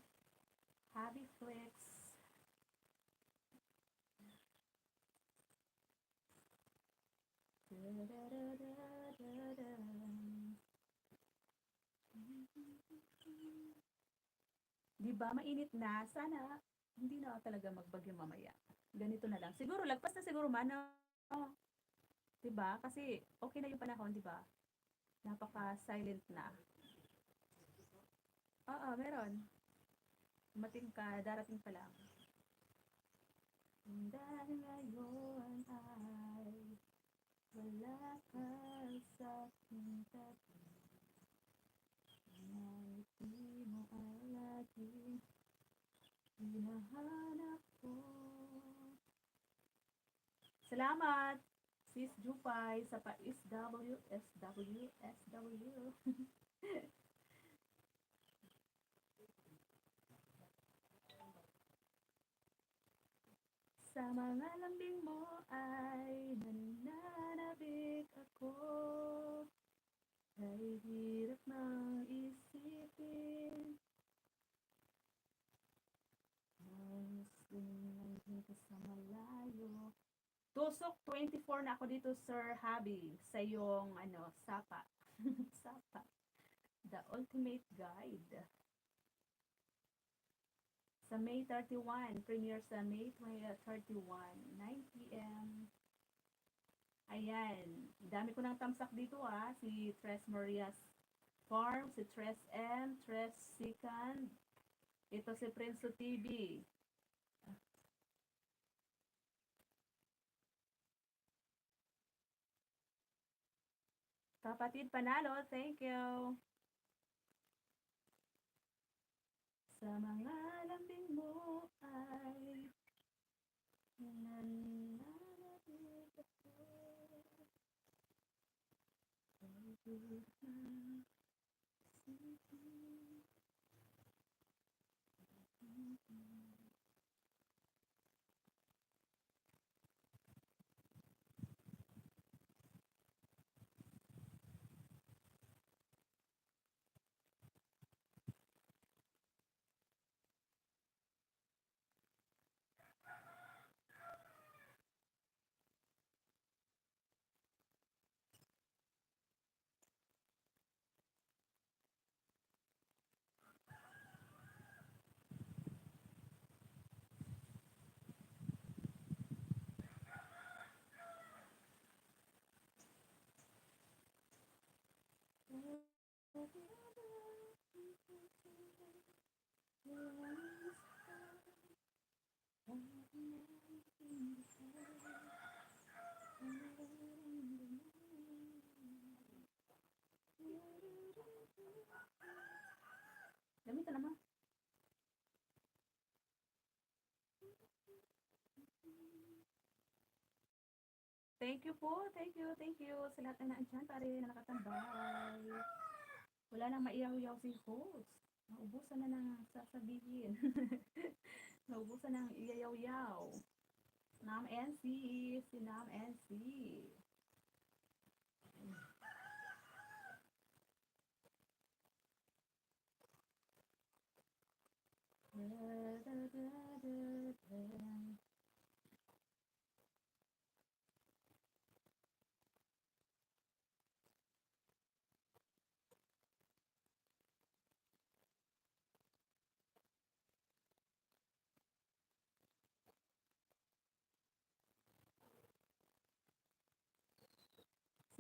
Speaker 1: Happy Flex. Diba, mainit na. Sana hindi na talaga magbagyo mamaya. Ganito na lang. Siguro, lagpas na siguro man. No? Diba? Kasi okay na yung panahon, diba? Napaka-silent na. Oo, meron. Dumating ka, darating pa lang. Dahil ngayon ay wala ka sa aking tabi, ngiti mo ay laging hinahanap ko. Salamat, Sis Jupay, sa pa-SW, SW, SW. Sa mga lambing mo ay nananabik ako, ay hirap nang isipin, mas nandun ka sa malayo. Tusok 24 na ako dito, Sir Habi, sa iyong sapa. Sapa. The Ultimate Guide. Sa May 31, premiere sa May 31, 9 p.m. Ayan, dami ko ng tamsak dito si Tres Marias Farm, si Tres M, Tres Sikan, ito si Prince TV. Kapatid Panalo, thank you. Sa mga lambing mo ay nananabig ako, ay hirap na isipin. Gamit na naman. Thank you po, thank you, thank you sa lahat na naandyan pa rin na nakatambay. Wala nang maiyaw-yaw si host. Naubusan na ng sasabihin. Naubusan ng iyayaw-yaw. Nam NC, si Nam NC.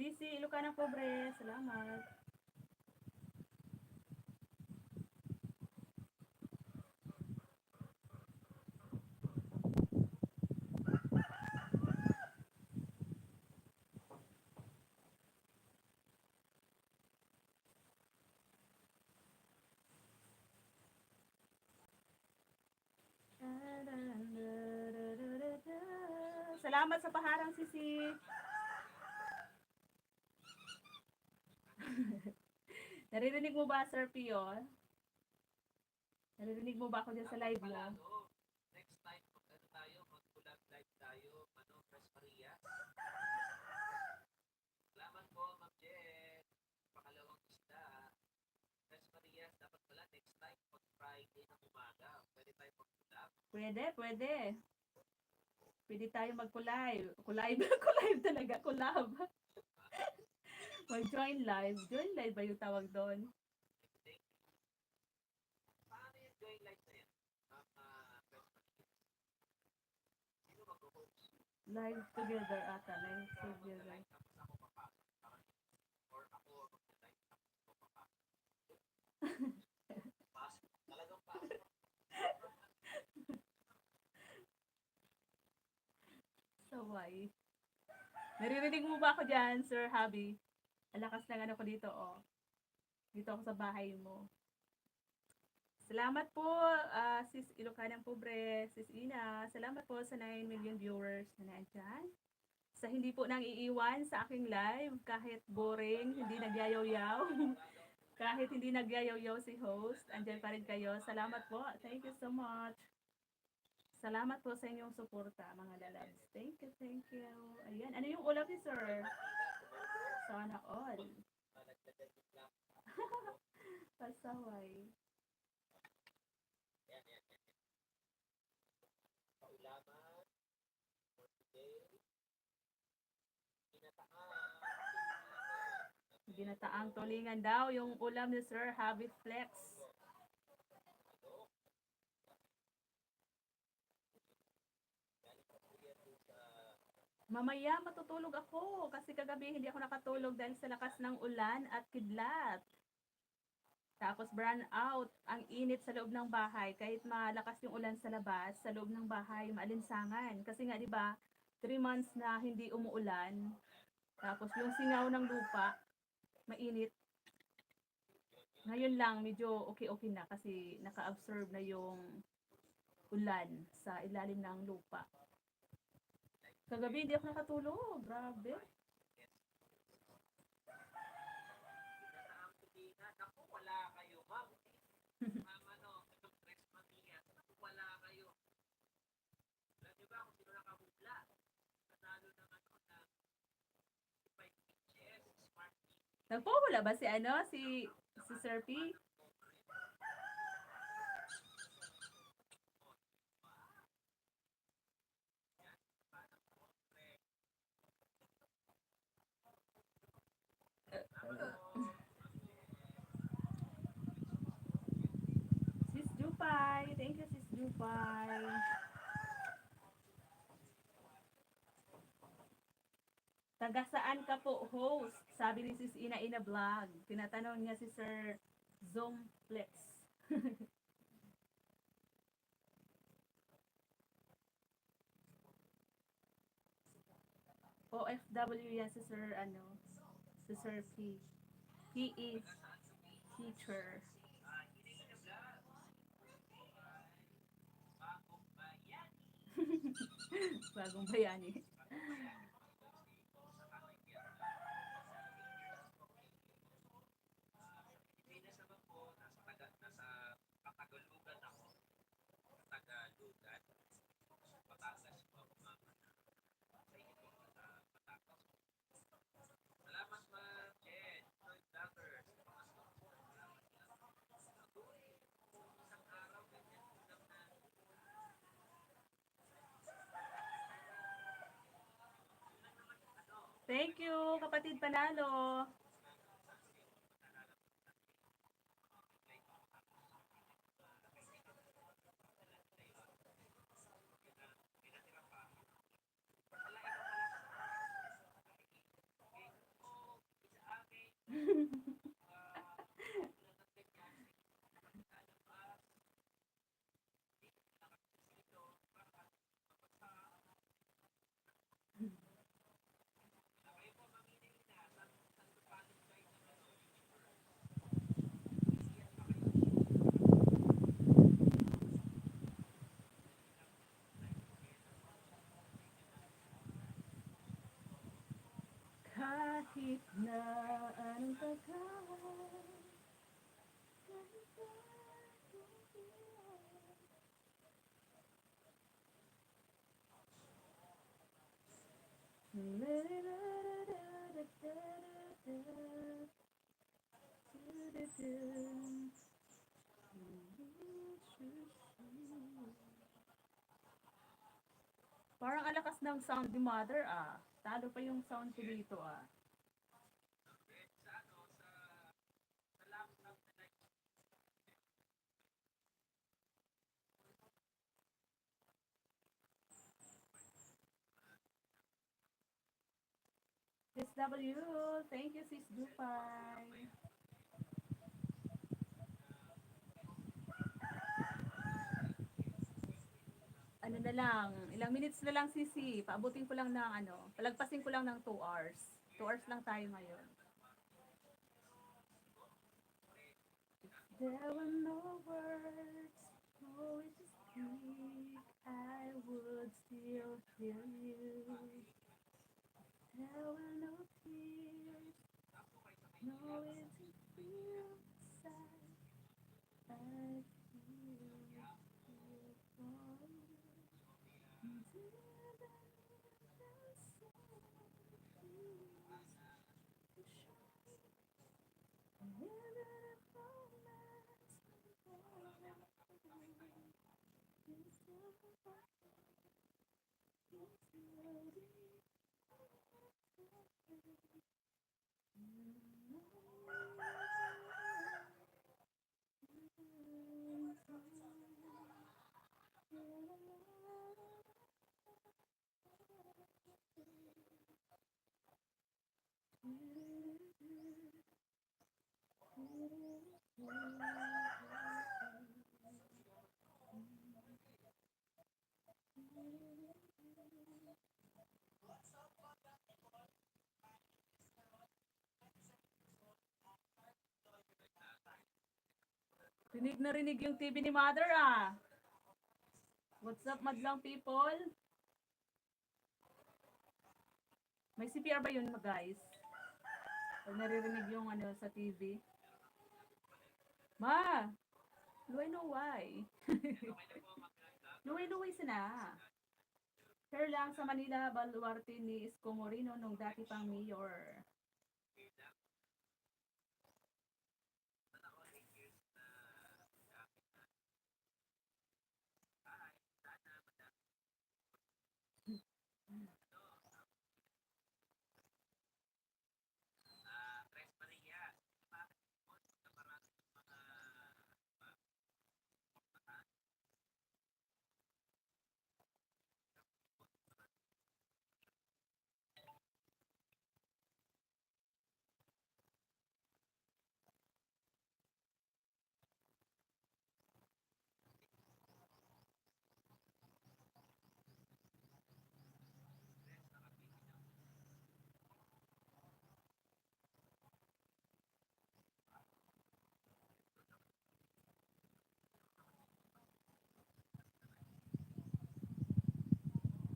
Speaker 1: Sisi, Ilocana Pobre, salamat. Salamat sa paharang, Sisi. Naririnig mo ba, Sir Pio? Naririnig mo ba ako dyan sa live mo?
Speaker 2: Next time, mag-ano tayo, mag-collab live tayo, Press Maria. Salamat po, Ma'am Jen. Pangalawang isda. Press Maria, dapat pala next time, pag Friday ng umaga, pwede tayo mag-collab.
Speaker 1: Pwede, pwede. Pwede tayo mag-collab. Collab, collab talaga, collab. Mag-join live. Join live ba yung tawag doon?
Speaker 2: Paano yung join live na yan? Press Maria. Sino mag-host?
Speaker 1: Live together ata. Live together.
Speaker 2: Tapos ako papasok. Or ako mag-live tapos ako papasok. Pasok. Talagang pasok.
Speaker 1: Saway. Naririnig mo ba ako dyan, Sir Habi? Ang lakas ng ano ko dito, oh. Dito ako sa bahay mo. Salamat po, Sis Ilocanang Pobre, Sis Ina. Salamat po sa 9 million viewers na nandyan. Sa hindi po nang iiwan sa aking live, kahit boring, hindi nagyayaw-yaw. Kahit hindi nagyayaw-yaw si host, andyan pa rin kayo. Salamat po. Thank you so much. Salamat po sa inyong suporta, mga lalabs. Thank you, thank you. Ayan, ano yung ulam ni Sir? Sana all. Pasaway.
Speaker 2: Paulaman. For today.
Speaker 1: Ginataang tulingan daw yung ulam ni Sir Happy Flex. Mamaya matutulog ako kasi kagabi hindi ako nakatulog dahil sa lakas ng ulan at kidlat. Tapos brown out, ang init sa loob ng bahay kahit malakas yung ulan sa labas, sa loob ng bahay maalinsangan. Kasi nga 'di ba, 3 months na hindi umuulan. Tapos yung singaw ng lupa, mainit. Ngayon lang medyo okay-okay na kasi naka-absorb na yung ulan sa ilalim ng lupa. Kagabi hindi ako nakatulog. Grabe.
Speaker 2: Naku, wala kayo, ma'am. Ma'am, Press Maria. Naku, wala kayo. Alam niyo ba kung sino nakahubla? Nanalo ng ng 5 inches, Smart TV.
Speaker 1: Nagpawala ba si si Sir P? Sis Jupay. Thank you, Sis Jupay. Taga saan ka po, host? Sabi ni Sis Ina Ina Vlog. Tinatanong niya si Sir Zoomflex. OFW yan si Sir si Sir P. He is teacher. Bagong bayani.
Speaker 2: Pilipinas naman po, nasa Katagalugan ako. Katagalugan. Batangas po ako, ma'am. Sa inyo po, sa Batangas. Salamat, ma'am. Jen, Joy Vloggers.
Speaker 1: Thank you, kapatid Panalo. Kahit na anong tagal, parang alakas ng sound ni Mother ah. Talo pa yung sound ko dito ah. SW, thank you sis Dupay. Ano na lang, ilang minutes na lang sisi, paabutin ko lang ng ano, palagpasin ko lang ng 2 hours. 2 hours lang tayo ngayon. There were no words, no way to speak, I would still hear you. There were no tears, no way to feel sad, I feel for Rinig na rinig yung TV ni Mother ah. What's up, madlang people? May CPR ba yun, guys? Pag naririnig yung ano sa TV. Ma, luway no why? Luway sina. Share lang sa Manila, baluarte ni Isko Moreno nung dati pang mayor.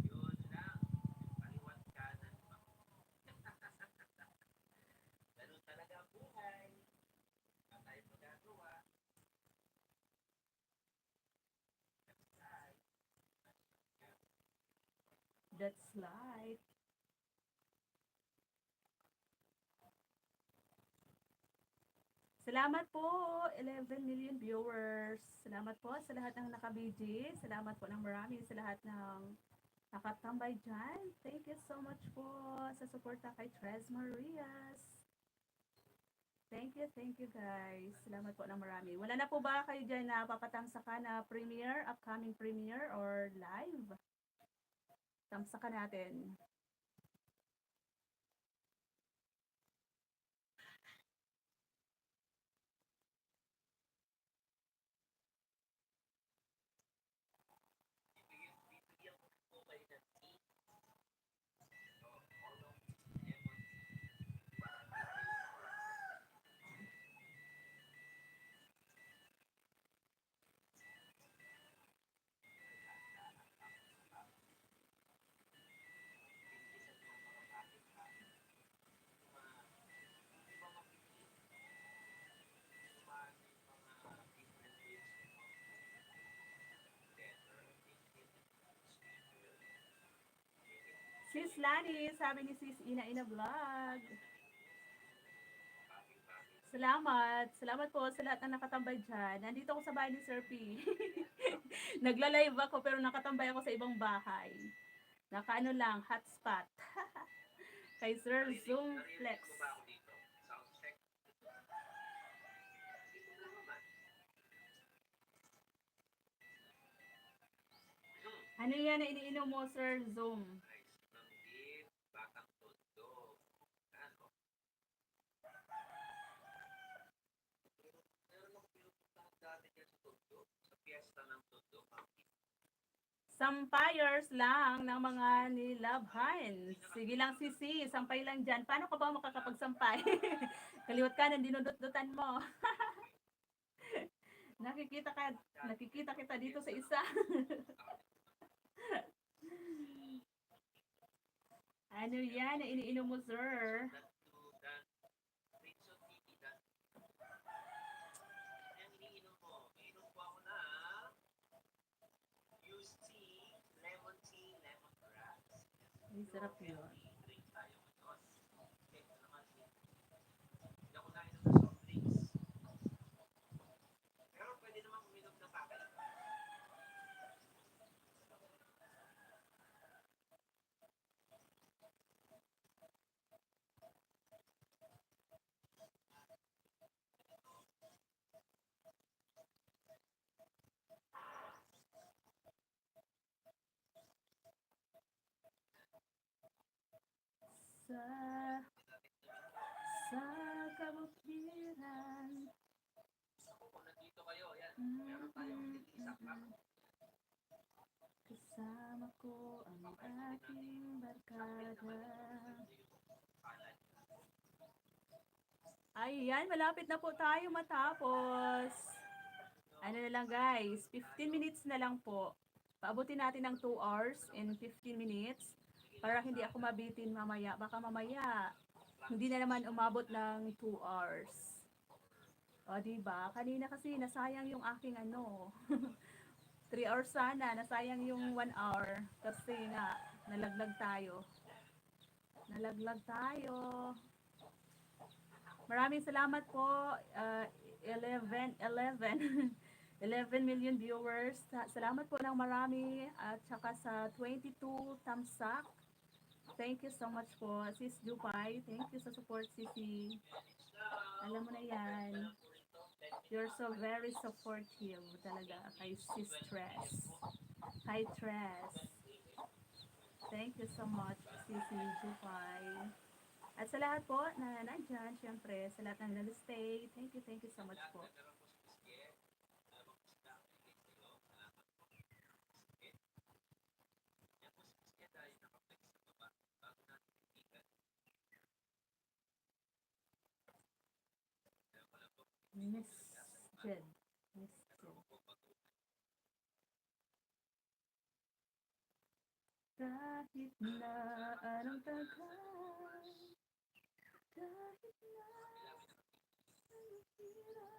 Speaker 2: Yun lang, kaliwat kanan. Ganun talaga ang buhay. Wala tayong magagawa.
Speaker 1: That's life. Salamat po, 11 million viewers. Salamat po sa lahat ng nakabiji. Salamat po ng marami sa lahat ng nakatambay dyan. Thank you so much po sa suporta kay Tres Marias. Thank you guys. Salamat po ng marami. Wala na po ba kayo dyan na papatangsakan na premiere, upcoming premiere or live? Tamsakan natin.
Speaker 2: Bibigyan ko po kayo ng tea. Lemon
Speaker 1: Sis Lani, sabi ni Sis Ina Vlog. Salamat. Salamat po sa lahat na nakatambay dyan. Nandito ako sa bahay ni Sir P. Nagla-live ako pero nakatambay ako sa ibang bahay. Nakaano lang, hotspot. Kay Sir Zoom Flex.
Speaker 2: mo ba ako dito? Sound check. Dito lang naman.
Speaker 1: Ano yan na iniinom mo, Sir Zoom?
Speaker 2: Rice ng beef, batang tondo. Ano? Meron ako pinupuntahan dati dyan sa tondo. Sa fiesta ng tondo.
Speaker 1: Sampayers lang ng mga nilabhan. Sige lang sisi, sampay lang dyan. Paano ka ba makakapagsampay? Kaliwat ka nang dinudot-dutan mo. Nakikita kita dito sa isa. Ano yan na iniinom mo, sir? Ay, sarap yun.
Speaker 2: Pero pwede naman uminom ng kakay.
Speaker 1: Sa, sa kabutiran.
Speaker 2: Kung nandito kayo, yan. Meron tayong isang cup.
Speaker 1: Kasama ko ang aking barkada. Ayan, malapit na po tayo matapos. Ano na lang guys, 15 minutes na lang po. Paabutin natin ng 2 hours and 15 minutes para hindi ako mabitin mamaya. Baka mamaya hindi na naman umabot ng 2 hours. O diba? Kanina kasi nasayang yung aking 3 hours sana, nasayang yung 1 hour kasi nga nalaglag tayo. Nalaglag tayo. Maraming salamat po. 11 million viewers. Salamat po ng marami at saka sa 22 thumbs up. Thank you so much po, Sis Jupay. Thank you sa support, Sisi. Alam mo na yan. You're so very supportive talaga kay Sis Tres. Hi, Tres. Thank you so much, Sisi Jupay. At sa lahat po na nandyan, syempre, sa lahat ng nag-stay, thank you so much po. Miss Jed. Miss Jed. Kahit na anong tagal, kahit na anong hirap,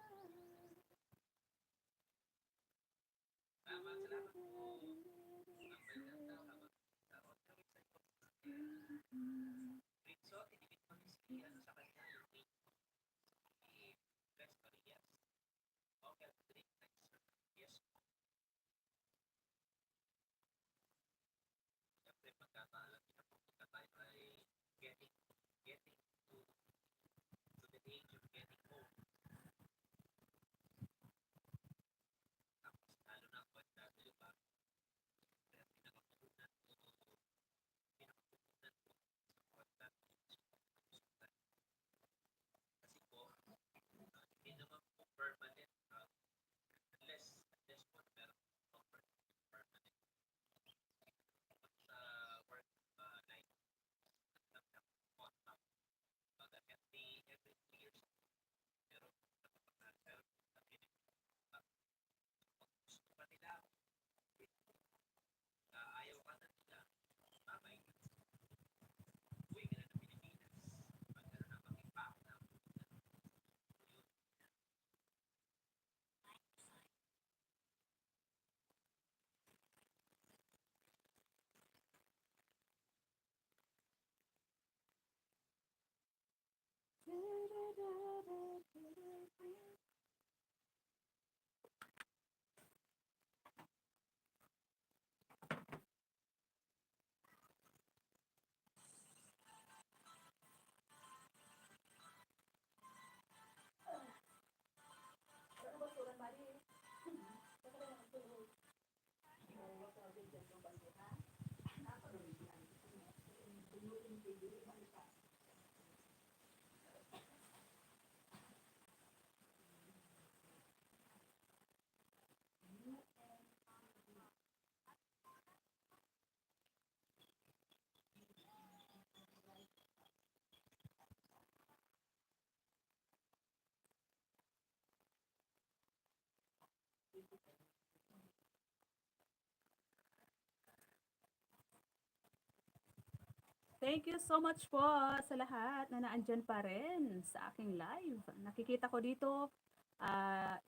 Speaker 1: Thank you so much po sa lahat na naandyan pa rin sa aking live. Nakikita ko dito, ah,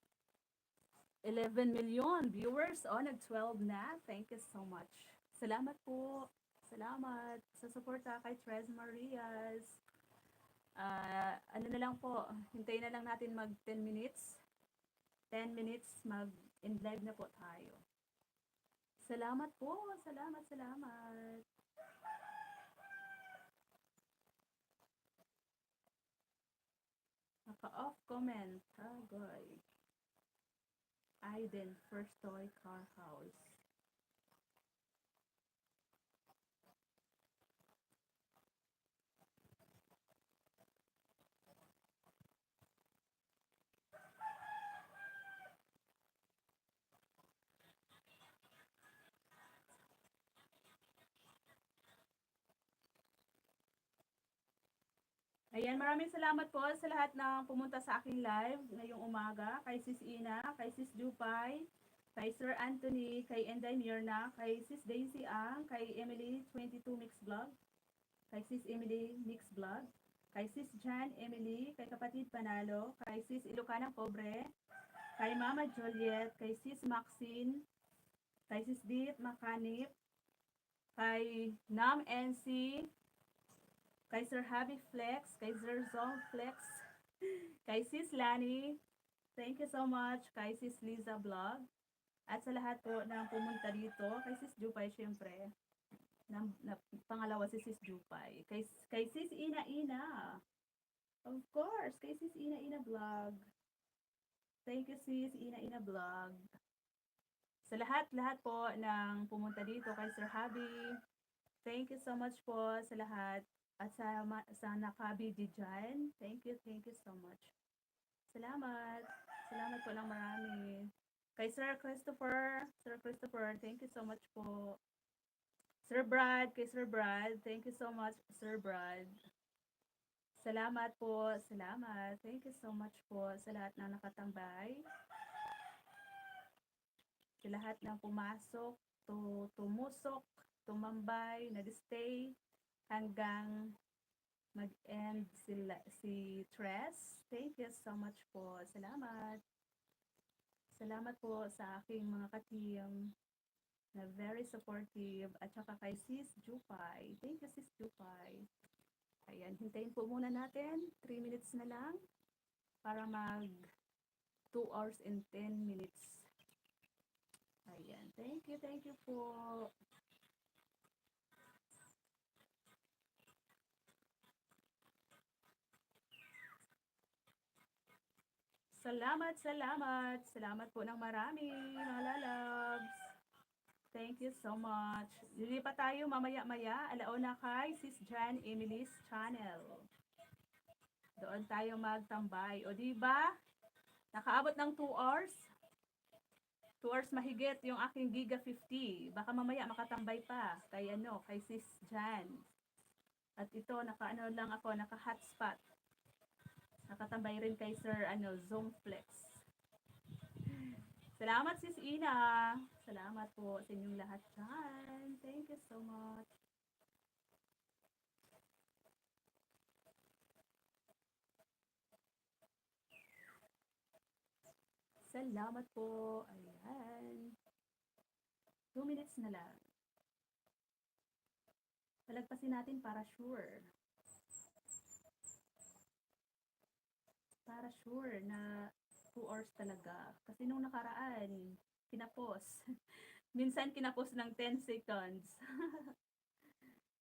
Speaker 1: 11 million viewers. Oh, nag-12 na. Thank you so much. Salamat po. Salamat sa suporta kay Tres Marias. Ano na lang po, hintayin na lang natin mag 10 minutes. 10 minutes, mag-in live na po tayo. Salamat po. Salamat, salamat. Naka-off comment. Agoy. Aiden, first toy car house. Ayan, maraming salamat po sa lahat ng pumunta sa aking live ngayong umaga. Kay Sis Ina, kay Sis Jupay, kay Sir Anthony, kay Enday Mirna, kay Sis Daisy Ang, kay Emily 22 Mix Vlog, kay Sis Emily Mix Vlog, kay Sis Jan Emily, kay Kapatid Panalo, kay Sis Ilocanang Pobre, kay Mama Juliet, kay Sis Maxine, kay Sis Dit Makanip, kay Nam NC, kay Sir Happy Flex, kay Sir Zong Flex, kay Sis Lani, thank you so much, kay Sis Liza Vlog, at sa lahat po na pumunta dito, kay Sis Jupay syempre, na pangalawa si Sis Jupay, kay Sis Ina Ina, of course, kay Sis Ina Ina Vlog, thank you Sis Ina Ina Vlog, sa lahat po ng pumunta dito, kay Sir Habi, thank you so much po sa lahat. At sa nakabidi dyan, thank you so much. Salamat. Salamat po ng marami. Kay Sir Christopher, thank you so much po. Sir Brad, kay Sir Brad, thank you so much, Sir Brad. Salamat po, salamat. Thank you so much po sa lahat ng nakatambay. Sa lahat ng pumasok, tumusok, tumambay, nag-stay, hanggang mag-end si Tres. Thank you so much po. Salamat. Salamat po sa aking mga ka-team na very supportive at saka kay Sis Jupay. Thank you Sis Jupay. Ayan, hintayin po muna natin. 3 minutes na lang para mag 2 hours and 10 minutes. Ayan, thank you po. Salamat, salamat. Salamat po ng marami, mga lalabs. Thank you so much. Lilipat tayo mamaya-maya, alauna kay Sis Jan Emily's channel. Doon tayo magtambay. O di ba? Nakaabot ng 2 hours. 2 hours mahigit yung aking Giga 50. Baka mamaya makatambay pa kay kay Sis Jan. At ito naka-ano lang ako, naka-hotspot. Nakatambay rin kay Sir Zoom Flex. Salamat Sis Ina. Salamat po sa inyong lahat dyan. Thank you so much. Salamat po. Ayan. 2 minutes na lang. Palagpasin natin para sure. Para sure na 2 hours talaga. Kasi nung nakaraan, kinapos. Minsan kinapos ng 10 seconds.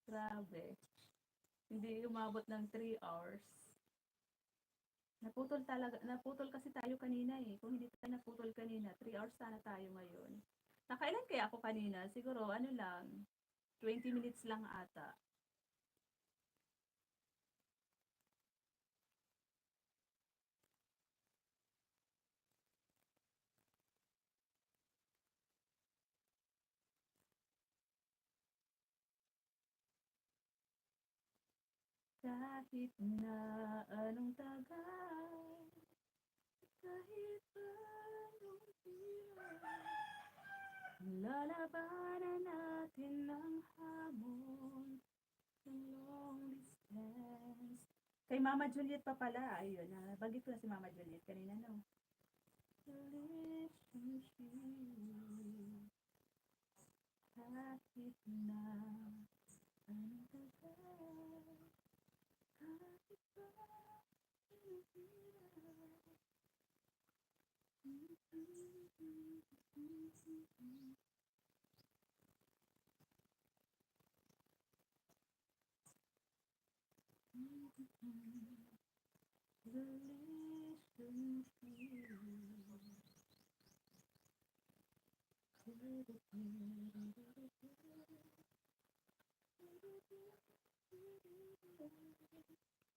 Speaker 1: Grabe. Hindi umabot ng 3 hours. Naputol kasi tayo kanina eh. Kung hindi tayo naputol kanina, 3 hours sana tayo ngayon. Nakailan kaya ako kanina? Siguro lang, 20 minutes lang ata. Kahit na anong tagal, kahit anong hirap, lalabanan natin ang hamon. long distance. Kay Mama Juliet pa pala. Ayun, bagay ko na si Mama Juliet kanina, no? Relationship, kahit na anong tagal, kahit pa pinahirap.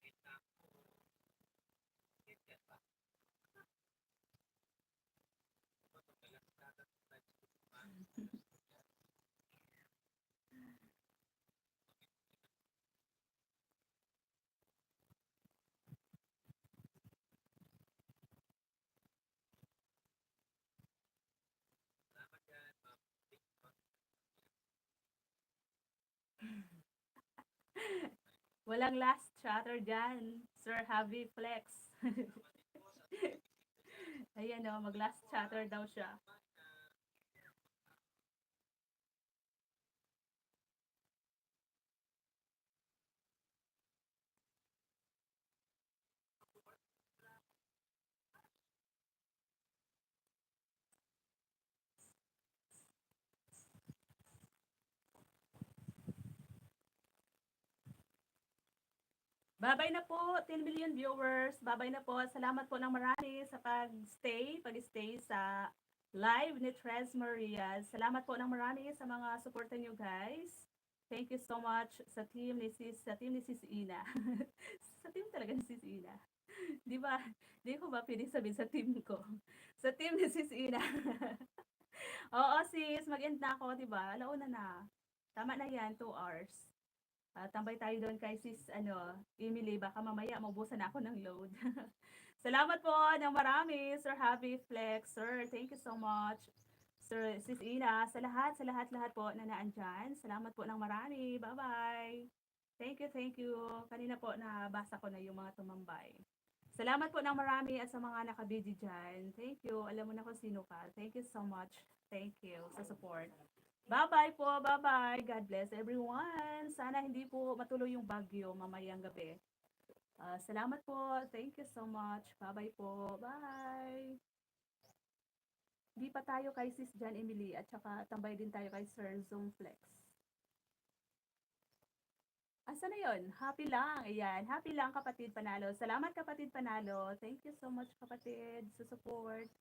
Speaker 2: Kita ko, ganyan ba? Matagal ang tatatanda sa mga salamat yan, ma'am. TikTok.
Speaker 1: Walang last chatter dyan, Sir Javi Flex. Ayan o, mag last chatter daw siya. Babay na po, 10 million viewers. Babay na po. Salamat po ng marami sa pag-stay sa live ni Tres Maria. Salamat po ng marami sa mga suporta niyo, guys. Thank you so much sa team ni Sis Ina. Sa team talaga ni Sis Ina. Di ba? Di ko ba pwedeng sabihin sa team ko? Sa team ni Sis Ina. Oo, sis, mag-end na ako, di ba? Alauna na. Tama na yan, 2 hours. Tambay tayo doon kay sis, Emily, baka mamaya maubusan na ako ng load. Salamat po ng marami, Sir Happy Flex. Sir, thank you so much. Sir, Sis Ina, sa lahat po na naandyan. Salamat po ng marami. Bye-bye. Thank you. Kanina po nabasa ko na yung mga tumambay. Salamat po ng marami at sa mga nakabidyo dyan. Thank you. Alam mo na kung sino ka. Thank you so much. Thank you sa support. Bye-bye po. Bye-bye. God bless everyone. Sana hindi po matuloy yung bagyo mamayang gabi. Salamat po. Thank you so much. Bye-bye po. Bye. Di pa tayo kay Sis Jan Emily at saka tambay din tayo kay Sir Zoom Flex. Asa na yun? Happy lang. Ayan. Happy lang, kapatid Panalo. Salamat, kapatid Panalo. Thank you so much, kapatid, sa support.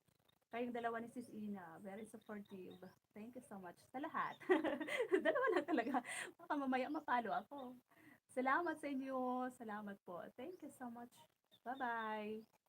Speaker 1: Kayong dalawa ni Sis Ina. Very supportive. Thank you so much sa lahat. Dalawa lang talaga. Baka mamaya mapalo ako. Salamat sa inyo. Salamat po. Thank you so much. Bye-bye.